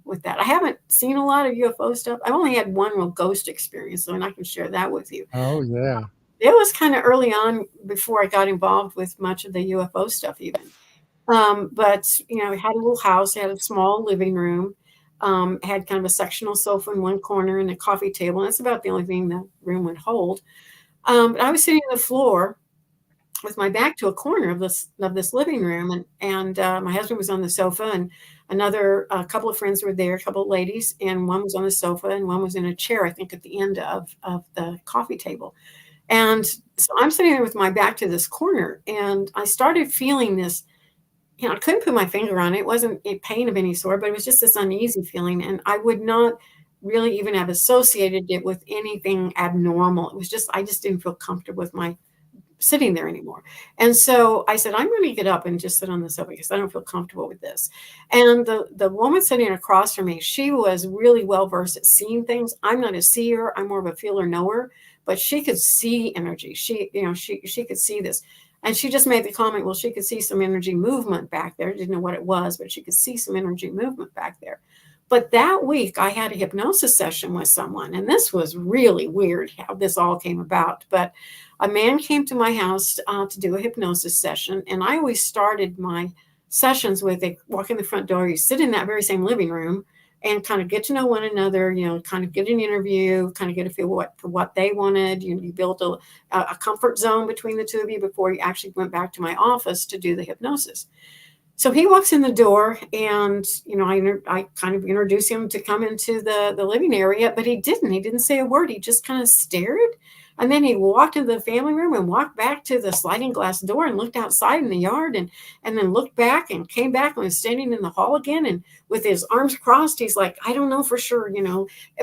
with that. I haven't seen a lot of UFO stuff. I've only had one real ghost experience, so, and I can share that with you. Oh yeah. It was kind of early on before I got involved with much of the UFO stuff even. But it had a little house, it had a small living room, had kind of a sectional sofa in one corner and a coffee table. And that's about the only thing the room would hold. But I was sitting on the floor with my back to a corner of this living room, and my husband was on the sofa, and another couple of friends were there, a couple of ladies, and one was on the sofa and one was in a chair, I think, at the end of the coffee table. And so I'm sitting there with my back to this corner, and I started feeling this, I couldn't put my finger on it. It wasn't a pain of any sort, but it was just this uneasy feeling. And I would not really even have associated it with anything abnormal. It was just, I just didn't feel comfortable with my sitting there anymore. And so I said, I'm going to get up and just sit on the sofa because I don't feel comfortable with this. And the woman sitting across from me, she was really well versed at seeing things. I'm not a seer. I'm more of a feeler knower, but she could see energy. She could see this. And she just made the comment, well, she could see some energy movement back there. Didn't know what it was, but she could see some energy movement back there. But that week I had a hypnosis session with someone, and this was really weird how this all came about. But a man came to my house to do a hypnosis session, and I always started my sessions with a walk in the front door. You sit in that very same living room and kind of get to know one another, kind of get an interview, kind of get a feel for what they wanted. You built a comfort zone between the two of you before you actually went back to my office to do the hypnosis. So he walks in the door, and I kind of introduced him to come into the living area, but he didn't say a word. He just kind of stared. And then he walked into the family room and walked back to the sliding glass door and looked outside in the yard, and then looked back and came back and was standing in the hall again. And with his arms crossed, he's like, I don't know for sure,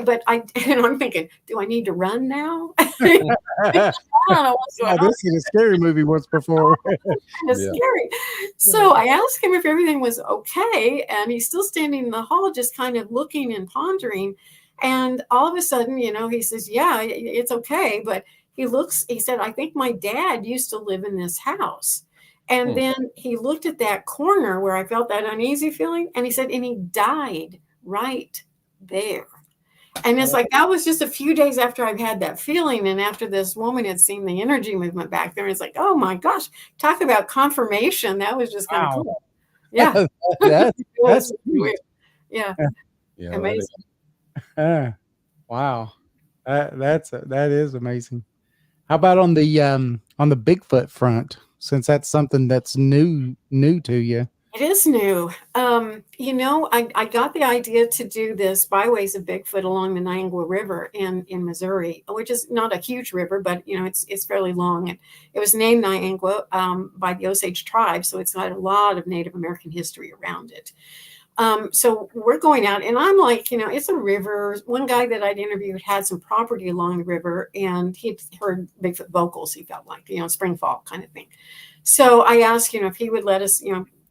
but I'm thinking, do I need to run now? I don't know what's going on. This is a scary movie once before. Kind of scary. So I asked him if everything was okay, and he's still standing in the hall, just kind of looking and pondering. And all of a sudden, he says, yeah, it's okay. But he said, I think my dad used to live in this house. And then he looked at that corner where I felt that uneasy feeling, and he said, and he died right there. And it's like, that was just a few days after I've had that feeling. And after this woman had seen the energy movement back there, it's like, oh my gosh, talk about confirmation. That was just kind of cool. Yeah. That's weird. Yeah. Amazing. Wow. That is amazing. How about on the Bigfoot front, since that's something that's new to you? It is new. I got the idea to do this byways of Bigfoot along the Niangua River in Missouri, which is not a huge river, but it's fairly long. And it was named Niangua by the Osage tribe, so it's got a lot of Native American history around it. So we're going out, and I'm like, it's a river. One guy that I'd interviewed had some property along the river, and he'd heard Bigfoot vocals, he felt like, spring, fall kind of thing. So I asked, if he would let us,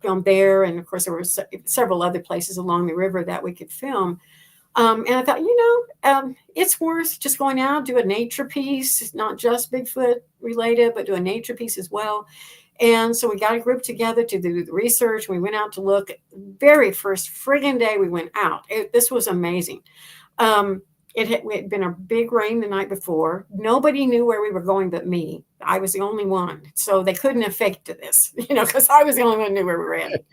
film there. And of course, there were several other places along the river that we could film. And I thought, it's worth just going out, do a nature piece, not just Bigfoot related, but do a nature piece as well. And so we got a group together to do the research. We went out to look. Very first friggin' day we went out. This was amazing. It had been a big rain the night before. Nobody knew where we were going but me. I was the only one. So they couldn't have faked this, because I was the only one who knew where we were at.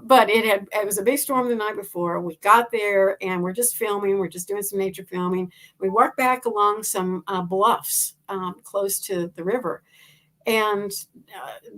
But it was a big storm the night before. We got there and we're just filming. We're just doing some nature filming. We walked back along some bluffs close to the river. And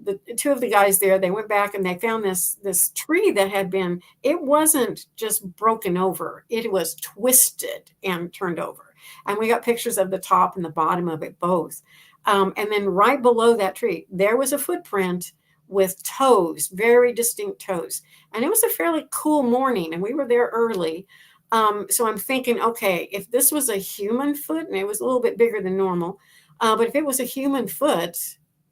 the two of the guys there, they went back and they found this tree that had been, it wasn't just broken over. It was twisted and turned over. And we got pictures of the top and the bottom of it both. And then right below that tree, there was a footprint with toes, very distinct toes. And it was a fairly cool morning and we were there early. So I'm thinking, okay, if this was a human foot, and it was a little bit bigger than normal, but if it was a human foot,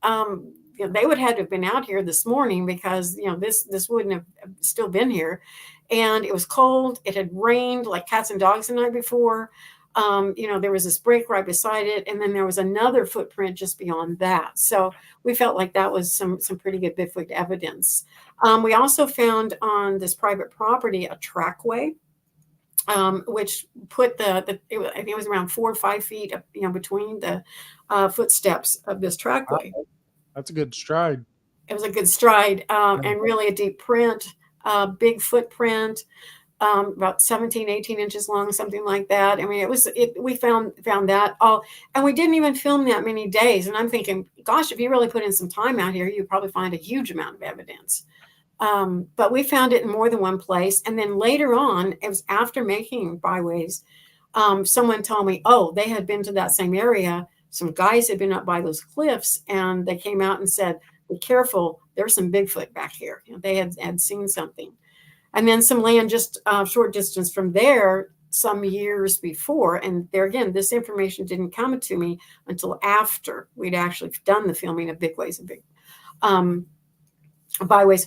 they would have to have been out here this morning because this wouldn't have still been here. And it was cold. It had rained like cats and dogs the night before. There was this break right beside it, and then there was another footprint just beyond that. So we felt like that was some pretty good Bigfoot evidence. We also found on this private property a trackway, which put I think it was around 4 or 5 feet, between the footsteps of this trackway. That's a good stride. It was a good stride, and really a deep print, big footprint, about 17, 18 inches long, something like that. I mean, we found that all, and we didn't even film that many days. And I'm thinking, gosh, if you really put in some time out here, you'd probably find a huge amount of evidence. But we found it in more than one place. And then later on, it was after making byways, someone told me, oh, they had been to that same area. Some guys had been up by those cliffs and they came out and said, be careful, there's some Bigfoot back here. They had seen something. And then some land just short distance from there some years before. And there again, this information didn't come to me until after we'd actually done the filming of byways of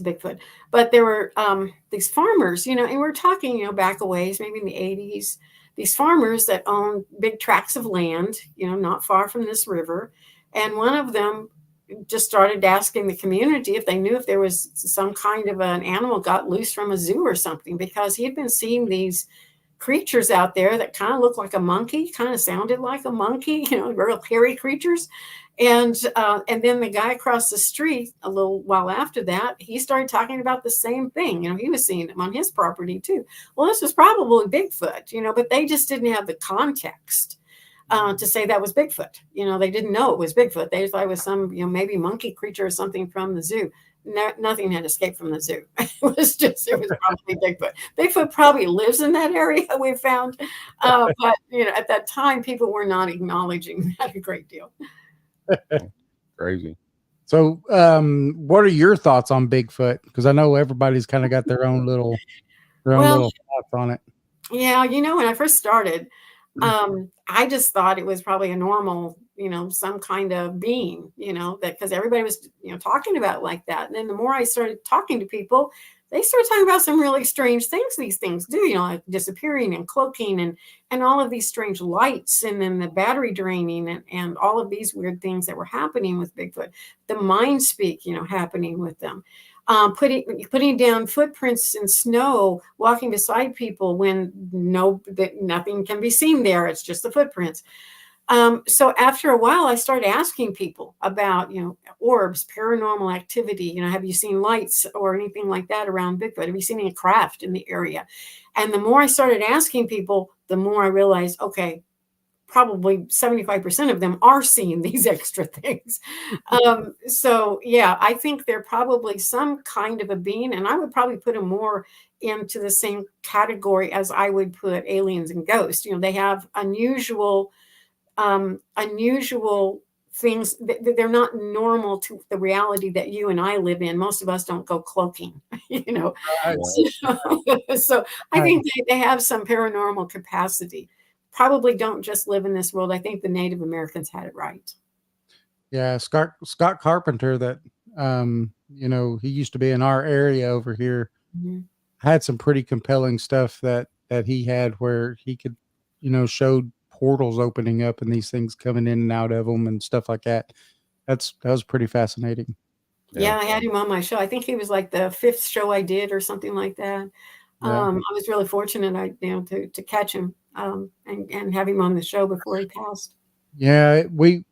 Bigfoot. But there were these farmers, and we're talking, back a ways, maybe in the 80s, these farmers that own big tracts of land, not far from this river. And one of them just started asking the community if they knew if there was some kind of an animal got loose from a zoo or something, because he had been seeing these creatures out there that kind of looked like a monkey, kind of sounded like a monkey, real hairy creatures. And then the guy across the street, a little while after that, he started talking about the same thing. He was seeing them on his property too. Well, this was probably Bigfoot, but they just didn't have the context to say that was Bigfoot. They didn't know it was Bigfoot. They thought it was some, maybe monkey creature or something from the zoo. Nothing had escaped from the zoo. It was probably Bigfoot. Bigfoot probably lives in that area, we found. But, at that time, people were not acknowledging that a great deal. Crazy. So, what are your thoughts on Bigfoot? Because I know everybody's kind of got their own little thoughts on it. Yeah, when I first started, I just thought it was probably a normal, some kind of being, that because everybody was, talking about it like that. And then the more I started talking to people, they started talking about some really strange things these things do, like disappearing and cloaking and all of these strange lights, and then the battery draining and all of these weird things that were happening with Bigfoot, the mind speak, happening with them. Putting down footprints in snow, walking beside people when nothing can be seen there. It's just the footprints. So after a while, I started asking people about, orbs, paranormal activity. Have you seen lights or anything like that around Bigfoot? Have you seen any craft in the area? And the more I started asking people, the more I realized, okay, probably 75% of them are seeing these extra things. So yeah, I think they're probably some kind of a being, and I would probably put them more into the same category as I would put aliens and ghosts. They have unusual things they're not normal to the reality that you and I live in. Most of us don't go cloaking, you know. Right. So I think they have some paranormal capacity. Probably don't just live in this world. I think the Native Americans had it right. Yeah, Scott Carpenter, that you know, he used to be in our area over here, Mhm. had some pretty compelling stuff that he had, where he could, you know, showed portals opening up and these things coming in and out of them and stuff like that. That was pretty fascinating. Yeah, I had him on my show. I think he was like the 5th show I did or something like that. Yeah. I was really fortunate, to catch him and have him on the show before he passed. Yeah, we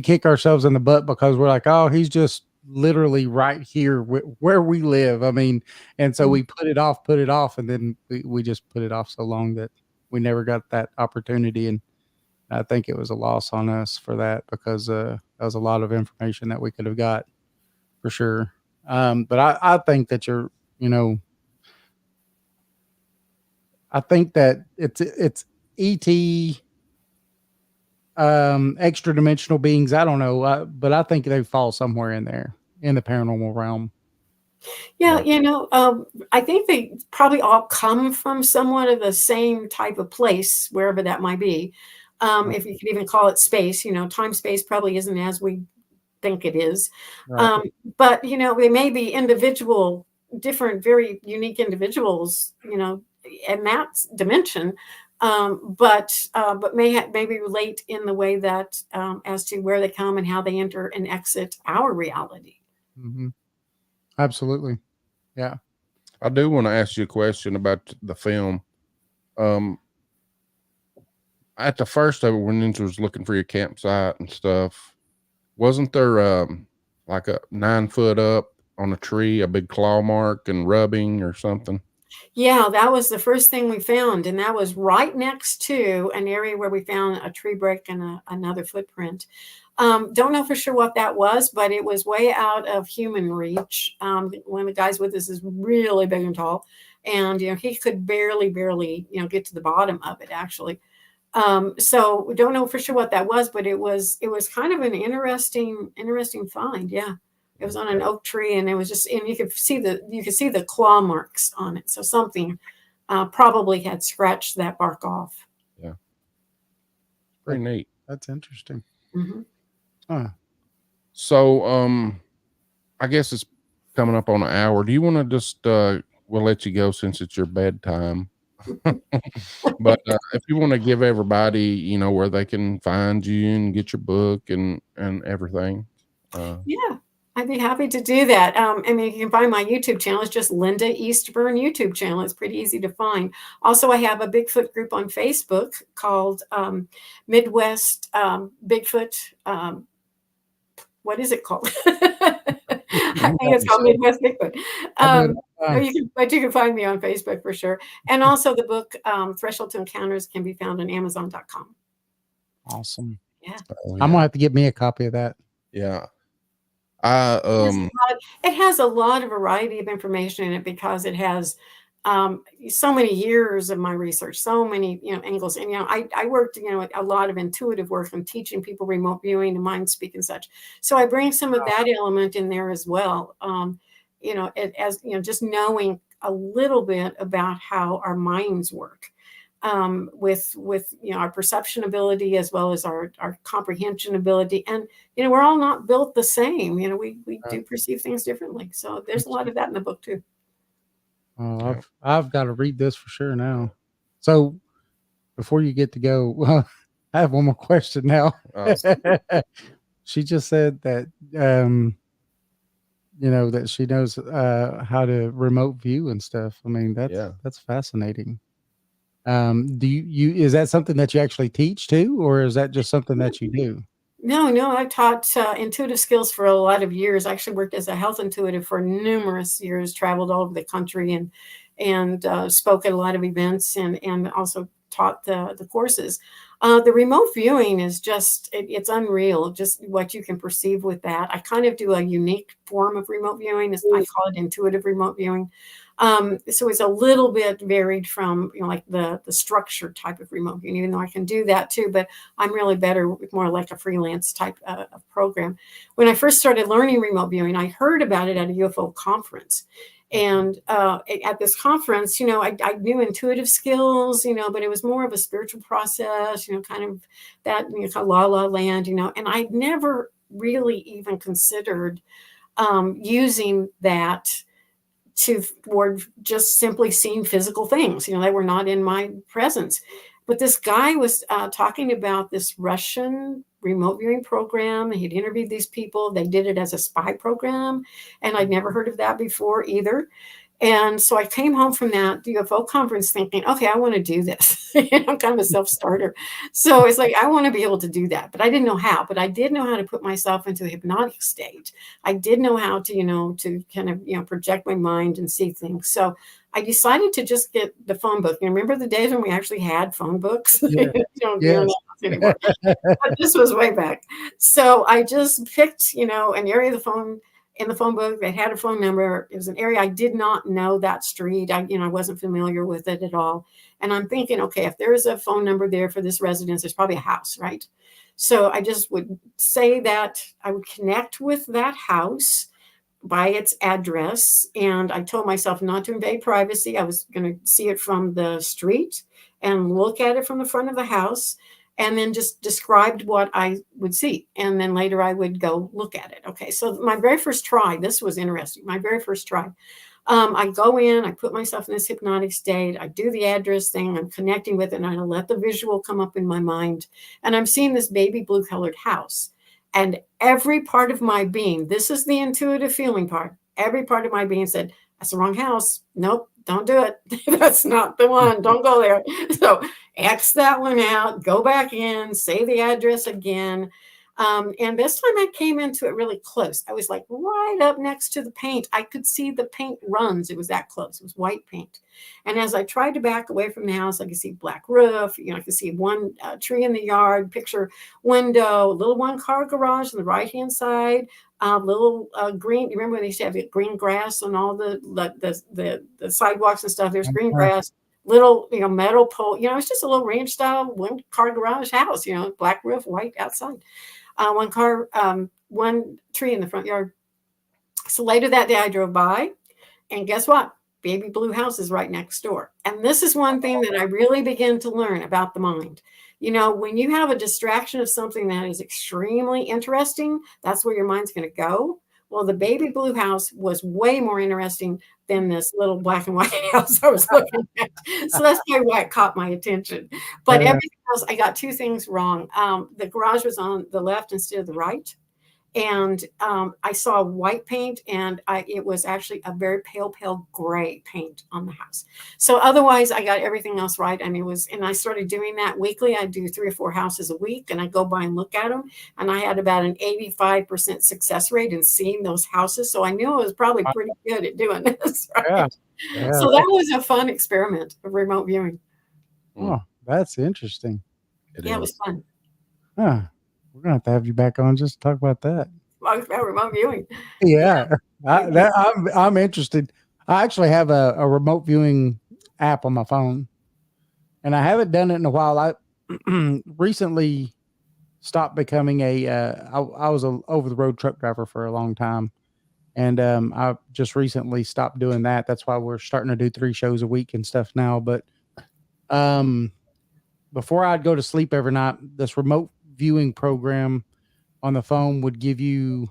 kick ourselves in the butt because we're like, oh, he's just literally right here where we live. I mean, and so we put it off, and then we just put it off so long that we never got that opportunity. And I think it was a loss on us for that, because that was a lot of information that we could have got for sure. But I think that you know, I think that it's ET, extra dimensional beings. I don't know, but I think they fall somewhere in there in the paranormal realm. Yeah, I think they probably all come from somewhat of the same type of place, wherever that might be. If you could even call it space, time space probably isn't as we think it is. Right. But they may be individual, different, very unique individuals, in that dimension. But maybe relate in the way that as to where they come and how they enter and exit our reality. Mm-hmm. Absolutely. Yeah. I do want to ask you a question about the film. At the first of it, when Ninja was looking for your campsite and stuff, wasn't there like a 9 foot up on a tree, a big claw mark and rubbing or something? Yeah, that was the first thing we found, and that was right next to an area where we found a tree brick and another footprint. Don't know for sure what that was, but it was way out of human reach. One of the guys with us is really big and tall, and he could barely get to the bottom of it, actually. So we don't know for sure what that was, but it was kind of an interesting find. Yeah. It was on an oak tree, and it was just, and you could see the claw marks on it. So something probably had scratched that bark off. Yeah. Pretty neat. That's interesting. Mm-hmm. Huh. So, I guess it's coming up on an hour. Do you want to just, we'll let you go since it's your bedtime. But if you want to give everybody, where they can find you and get your book and everything. Yeah, I'd be happy to do that. You can find my YouTube channel. It's just Linda Eastburn YouTube channel. It's pretty easy to find. Also, I have a Bigfoot group on Facebook called Midwest Bigfoot. What is it called? I think it's called Midwest Bigfoot. But you can find me on Facebook for sure. And also the book Threshold to Encounters can be found on Amazon.com. Awesome. Yeah. Oh, yeah. I'm gonna have to get me a copy of that. Yeah. It has a lot of variety of information in it because it has so many years of my research, so many angles, and I worked a lot of intuitive work and teaching people remote viewing and mind speak and such. So I bring some of that element in there as well. Just knowing a little bit about how our minds work. With our perception ability as well as our comprehension ability, and we're all not built the same. We do perceive things differently. So there's a lot of that in the book too. Oh, I've got to read this for sure now. So before you get to go, I have one more question now. She just said that that she knows how to remote view and stuff. I mean, that's fascinating. Do you is that something that you actually teach too, or is that just something that you do? No, I've taught intuitive skills for a lot of years. I actually worked as a health intuitive for numerous years, traveled all over the country and spoke at a lot of events and also taught the courses. The remote viewing is just, it's unreal, just what you can perceive with that. I kind of do a unique form of remote viewing. I call it intuitive remote viewing. So it's a little bit varied from, like the structured type of remote viewing, even though I can do that too, but I'm really better with more like a freelance type of program. When I first started learning remote viewing, I heard about it at a UFO conference. And at this conference, I knew intuitive skills, but it was more of a spiritual process, kind of that, kind of la la land, and I'd never really even considered using that toward just simply seeing physical things. They were not in my presence. But this guy was talking about this Russian remote viewing program. He'd interviewed these people. They did it as a spy program, and I'd never heard of that before either. And so I came home from that UFO conference thinking, okay, I want to do this. I'm kind of a self-starter. So it's like, I want to be able to do that, but I didn't know how. But I did know how to put myself into a hypnotic state. I did know how to, to kind of, project my mind and see things. So I decided to just get the phone book. And remember the days when we actually had phone books? Yeah. Yes. Anymore. But this was way back. So I just picked, an area of the phone in the phone book that had a phone number. It was an area I did not know that street. I wasn't familiar with it at all. And I'm thinking, okay, if there's a phone number there for this residence, there's probably a house, right? So I just would say that I would connect with that house by its address. And I told myself not to invade privacy. I was going to see it from the street and look at it from the front of the house, and then just described what I would see. And then later I would go look at it. Okay, so my very first try, this was interesting. My very first try, I go in, I put myself in this hypnotic state. I do the address thing. I'm connecting with it, and I let the visual come up in my mind. And I'm seeing this baby blue colored house. And every part of my being, this is the intuitive feeling part, every part of my being said, that's the wrong house. Nope, don't do it. That's not the one. Don't go there. So X that one out, go back in, say the address again. And this time I came into it really close. I was like right up next to the paint. I could see the paint runs. It was that close. It was white paint. And as I tried to back away from the house, I could see black roof. I could see one tree in the yard, picture window, a little one-car garage on the right-hand side, little green. You remember when they used to have green grass on all the sidewalks and stuff? There's green grass. Little, metal pole. It's just a little ranch style one-car garage house. Black roof, white outside. One tree in the front yard. So later that day I drove by, and guess what? Baby blue house is right next door. And this is one thing that I really began to learn about the mind. When you have a distraction of something that is extremely interesting, that's where your mind's going to go. Well, the baby blue house was way more interesting than this little black and white house I was looking at. So that's why it caught my attention. But everything else, I got two things wrong. The garage was on the left instead of the right. And I saw white paint, and it was actually a very pale gray paint on the house. So otherwise, I got everything else right. And I started doing that weekly. I do 3 or 4 houses a week, and I go by and look at them. And I had about an 85% success rate in seeing those houses. So I knew I was probably pretty good at doing this. Right? Yeah. So that was a fun experiment of remote viewing. Oh, that's interesting. It was fun. Huh. We're gonna have to have you back on just to talk about that. About remote viewing. Yeah, I'm interested. I actually have a remote viewing app on my phone, and I haven't done it in a while. I recently stopped becoming I was an over the road truck driver for a long time, and I just recently stopped doing that. That's why we're starting to do 3 shows a week and stuff now. But before I'd go to sleep every night, this remote viewing program on the phone would give you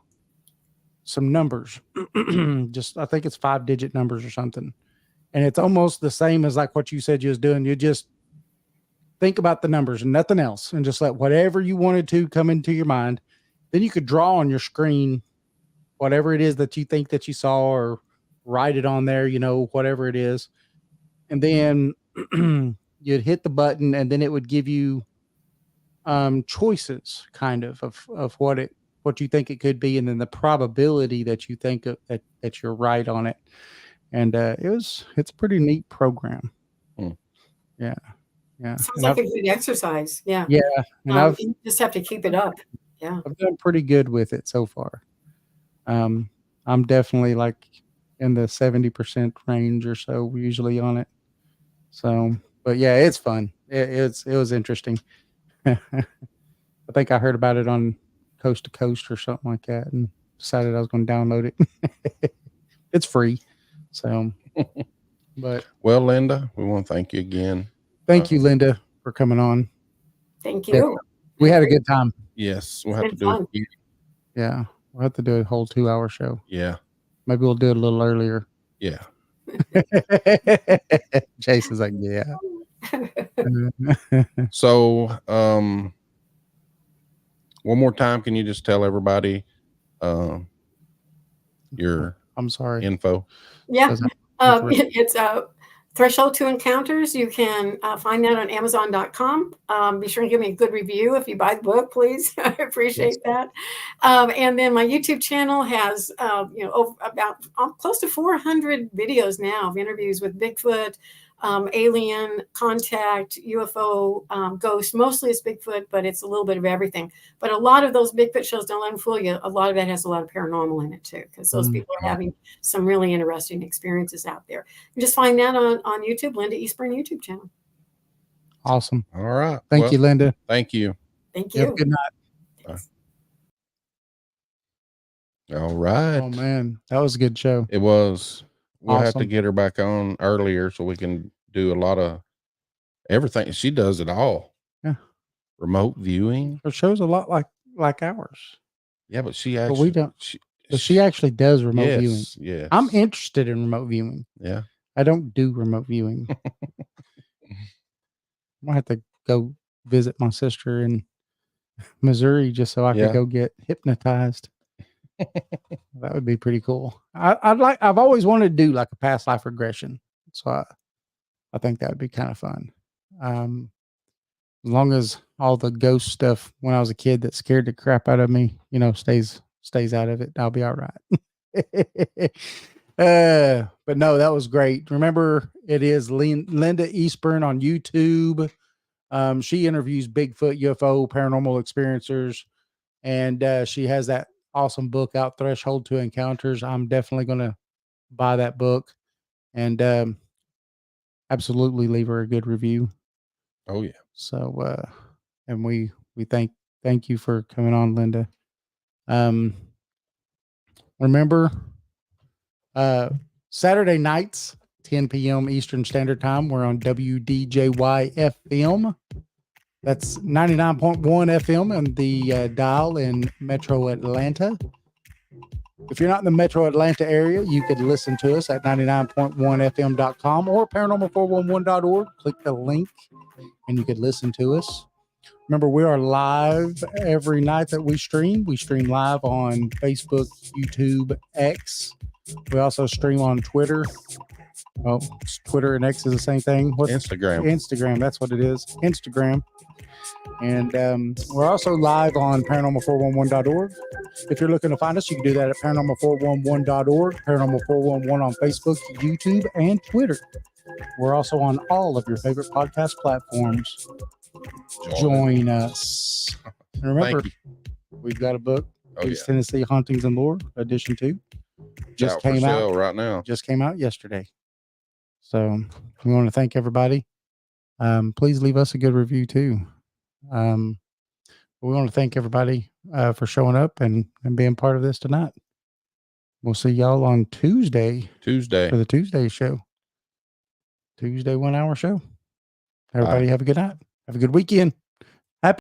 some numbers. I think it's 5-digit numbers or something. And it's almost the same as like what you said you was doing. You just think about the numbers and nothing else, and just let whatever you wanted to come into your mind. Then you could draw on your screen whatever it is that you think that you saw, or write it on there, whatever it is. And then you'd hit the button, and then it would give you choices kind of what you think it could be, and then the probability that you think that you're right on it. And it's a pretty neat program. Yeah sounds like a good exercise. And you just have to keep it up. I've done pretty good with it so far. I'm definitely like in the 70% range or so usually on it. So, but yeah, it's fun. It was interesting. I think I heard about it on Coast to Coast or something like that, and decided I was going to download it. It's free. So, but Well, Linda, we want to thank you again. thank you, Linda, for coming on. Thank Yeah. you. We had a good time. Yes, we'll have It's to been do fun. it. Yeah. We'll have to do a whole 2-hour show. Yeah, Maybe we'll do it a little earlier. yeah. Jason's like, yeah. So, one more time, can you just tell everybody your I'm sorry. info? Yeah. Was that- It's Threshold to Encounters. You can find that on Amazon.com. Be sure to give me a good review if you buy the book, please. I appreciate that. And then my YouTube channel has, about close to 400 videos now of interviews with Bigfoot, alien contact, UFO, ghost. Mostly it's Bigfoot, but it's a little bit of everything. But a lot of those Bigfoot shows, don't let them fool you. A lot of that has a lot of paranormal in it too, because those people are having some really interesting experiences out there. You just find that on YouTube, Linda Eastburn YouTube channel. Awesome. All right. Thank you, Linda. Thank you. Thank You have you. a good night. All right. Oh man, that was a good show. It was. We'll have to Awesome. get her back on earlier so we can do a lot of everything. She does it all. Yeah. Remote viewing. Her show's a lot like ours, Yeah, but she but actually. we don't. But she actually does remote viewing. Yes. Yes. I'm interested in remote viewing. Yeah. I don't do remote viewing. I'm gonna have to go visit my sister in Missouri just so I Yeah. could go get hypnotized. That would be pretty cool. I've always wanted to do like a past life regression. So I think that would be kind of fun. As long as all the ghost stuff when I was a kid that scared the crap out of me, stays out of it, I'll be all right. But no, that was great. Remember, it is Linda Eastburn on YouTube. She interviews Bigfoot, UFO, paranormal experiencers, and she has that awesome book out, Threshold to Encounters. I'm definitely going to buy that book and absolutely leave her a good review. Oh yeah. So, and we thank you for coming on, Linda. Remember, Saturday nights, 10 p.m. Eastern Standard Time, we're on WDJY FM. That's 99.1 FM and the dial in Metro Atlanta. If you're not in the Metro Atlanta area, you could listen to us at 99.1fm.com or paranormal411.org. Click the link and you could listen to us. Remember, we are live every night that we stream. We stream live on Facebook, YouTube, X. We also stream on Twitter. Oh, Twitter and X is the same thing. What's Instagram? That's what it is. Instagram. And we're also live on paranormal411.org. If you're looking to find us, you can do that at paranormal411.org, paranormal411 on Facebook, YouTube, and Twitter. We're also on all of your favorite podcast platforms. Join us. And remember, we've got a book, East Tennessee Hauntings and Lore, Edition 2. Just came out right now. Just came out yesterday. So we want to thank everybody. Please leave us a good review too. We want to thank everybody for showing up and being part of this tonight. We'll see y'all on Tuesday for the Tuesday show. Tuesday 1 hour show. Everybody have a good night. Have a good weekend.